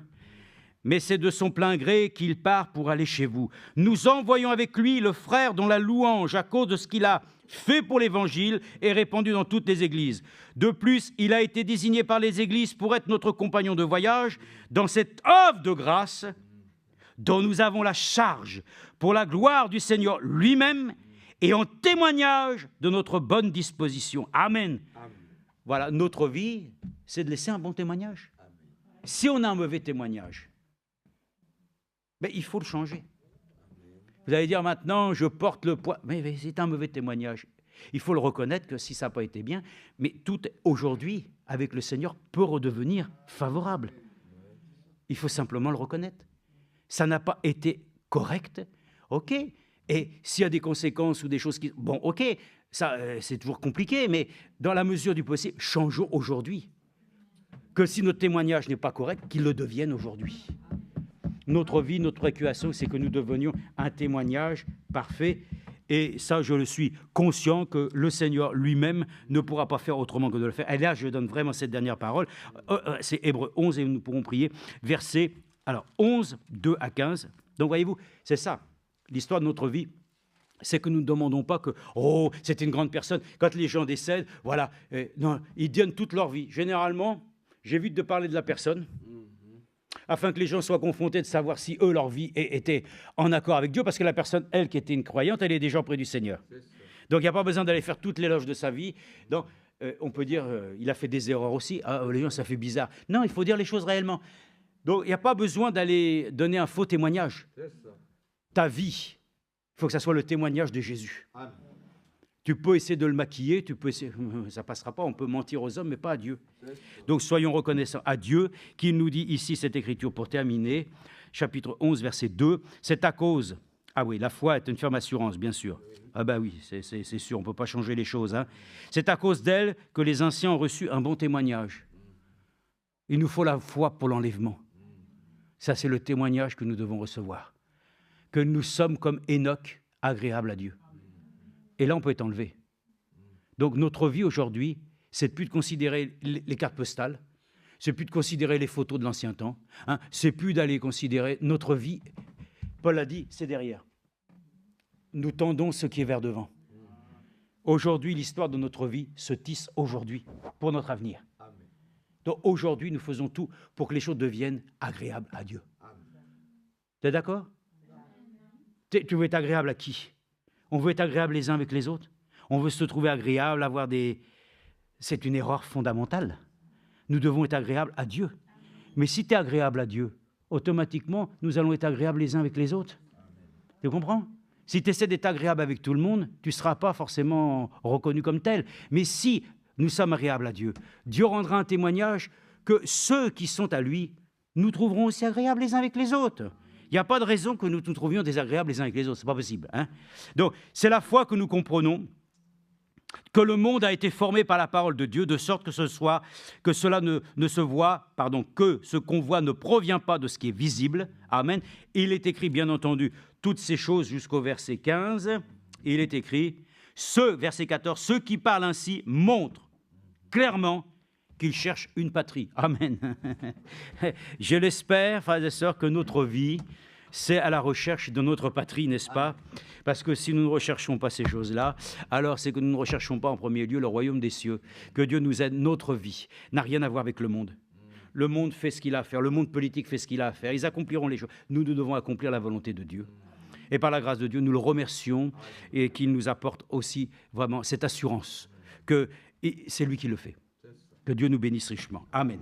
Mais c'est de son plein gré qu'il part pour aller chez vous. Nous envoyons avec lui le frère dont la louange, à cause de ce qu'il a fait pour l'Évangile, est répandue dans toutes les églises. De plus, il a été désigné par les églises pour être notre compagnon de voyage dans cette œuvre de grâce dont nous avons la charge pour la gloire du Seigneur lui-même et en témoignage de notre bonne disposition. Amen. Amen. Voilà, notre vie, c'est de laisser un bon témoignage. Amen. Si on a un mauvais témoignage, il faut le changer. Vous allez dire maintenant, je porte le poids. Mais c'est un mauvais témoignage. Il faut le reconnaître que si ça n'a pas été bien, mais tout aujourd'hui, avec le Seigneur, peut redevenir favorable. Il faut simplement le reconnaître. Ça n'a pas été correct, ok. Et s'il y a des conséquences ou des choses qui... Bon, ok, ça, c'est toujours compliqué, mais dans la mesure du possible, changeons aujourd'hui. Que si notre témoignage n'est pas correct, qu'il le devienne aujourd'hui. Notre vie, notre préoccupation, c'est que nous devenions un témoignage parfait. Et ça, je le suis conscient que le Seigneur lui-même ne pourra pas faire autrement que de le faire. Et là, je donne vraiment cette dernière parole. C'est Hébreux 11 et nous pourrons prier. Verset 11, 2 à 15. Donc, voyez-vous, c'est ça. L'histoire de notre vie, c'est que nous ne demandons pas que « Oh, c'était une grande personne ». Quand les gens décèdent, voilà. Non, ils donnent toute leur vie. Généralement, j'évite de parler de la personne afin que les gens soient confrontés de savoir si eux, leur vie était en accord avec Dieu, parce que la personne, elle, qui était une croyante, elle est déjà auprès du Seigneur. Donc, il n'y a pas besoin d'aller faire toute l'éloge de sa vie. Donc, on peut dire, il a fait des erreurs aussi. Les gens, ça fait bizarre. Non, il faut dire les choses réellement. Donc, il n'y a pas besoin d'aller donner un faux témoignage. Ta vie, il faut que ça soit le témoignage de Jésus. Amen. Tu peux essayer de le maquiller, ça ne passera pas, on peut mentir aux hommes, mais pas à Dieu. Donc, soyons reconnaissants à Dieu, qui nous dit ici cette écriture pour terminer, chapitre 11, verset 2, c'est à cause... Ah oui, la foi est une ferme assurance, bien sûr. Ah ben oui, c'est sûr, on ne peut pas changer les choses. Hein. C'est à cause d'elle que les anciens ont reçu un bon témoignage. Il nous faut la foi pour l'enlèvement. Ça, c'est le témoignage que nous devons recevoir. que nous sommes comme Enoch, agréables à Dieu. Et là, on peut être enlevé. Donc notre vie aujourd'hui, c'est plus de considérer les cartes postales, c'est plus de considérer les photos de l'ancien temps, hein, c'est plus d'aller considérer notre vie. Paul a dit, c'est derrière. Nous tendons ce qui est vers devant. Aujourd'hui, l'histoire de notre vie se tisse aujourd'hui pour notre avenir. Donc aujourd'hui, nous faisons tout pour que les choses deviennent agréables à Dieu. Tu es d'accord? Tu veux être agréable à qui? On veut être agréable les uns avec les autres? On veut se trouver agréable, avoir des... C'est une erreur fondamentale. Nous devons être agréables à Dieu. Mais si tu es agréable à Dieu, automatiquement, nous allons être agréables les uns avec les autres. Tu comprends? Si tu essaies d'être agréable avec tout le monde, tu ne seras pas forcément reconnu comme tel. Mais si nous sommes agréables à Dieu, Dieu rendra un témoignage que ceux qui sont à lui, nous trouverons aussi agréables les uns avec les autres. Il n'y a pas de raison que nous nous trouvions désagréables les uns avec les autres. Ce n'est pas possible. Hein? Donc, c'est la foi que nous comprenons que le monde a été formé par la parole de Dieu, de sorte que cela ne se voit, que ce qu'on voit ne provient pas de ce qui est visible. Amen. Il est écrit, bien entendu, toutes ces choses jusqu'au verset 15. Il est écrit, verset 14, ceux qui parlent ainsi montrent clairement qu'ils cherchent une patrie. Amen. Je l'espère, frères et sœurs, que notre vie, c'est à la recherche de notre patrie, n'est-ce pas? Parce que si nous ne recherchons pas ces choses-là, alors c'est que nous ne recherchons pas en premier lieu le royaume des cieux. Que Dieu nous aide. Notre vie n'a rien à voir avec le monde. Le monde fait ce qu'il a à faire. Le monde politique fait ce qu'il a à faire. Ils accompliront les choses. Nous devons accomplir la volonté de Dieu. Et par la grâce de Dieu, nous le remercions et qu'il nous apporte aussi vraiment cette assurance que c'est lui qui le fait. Que Dieu nous bénisse richement. Amen.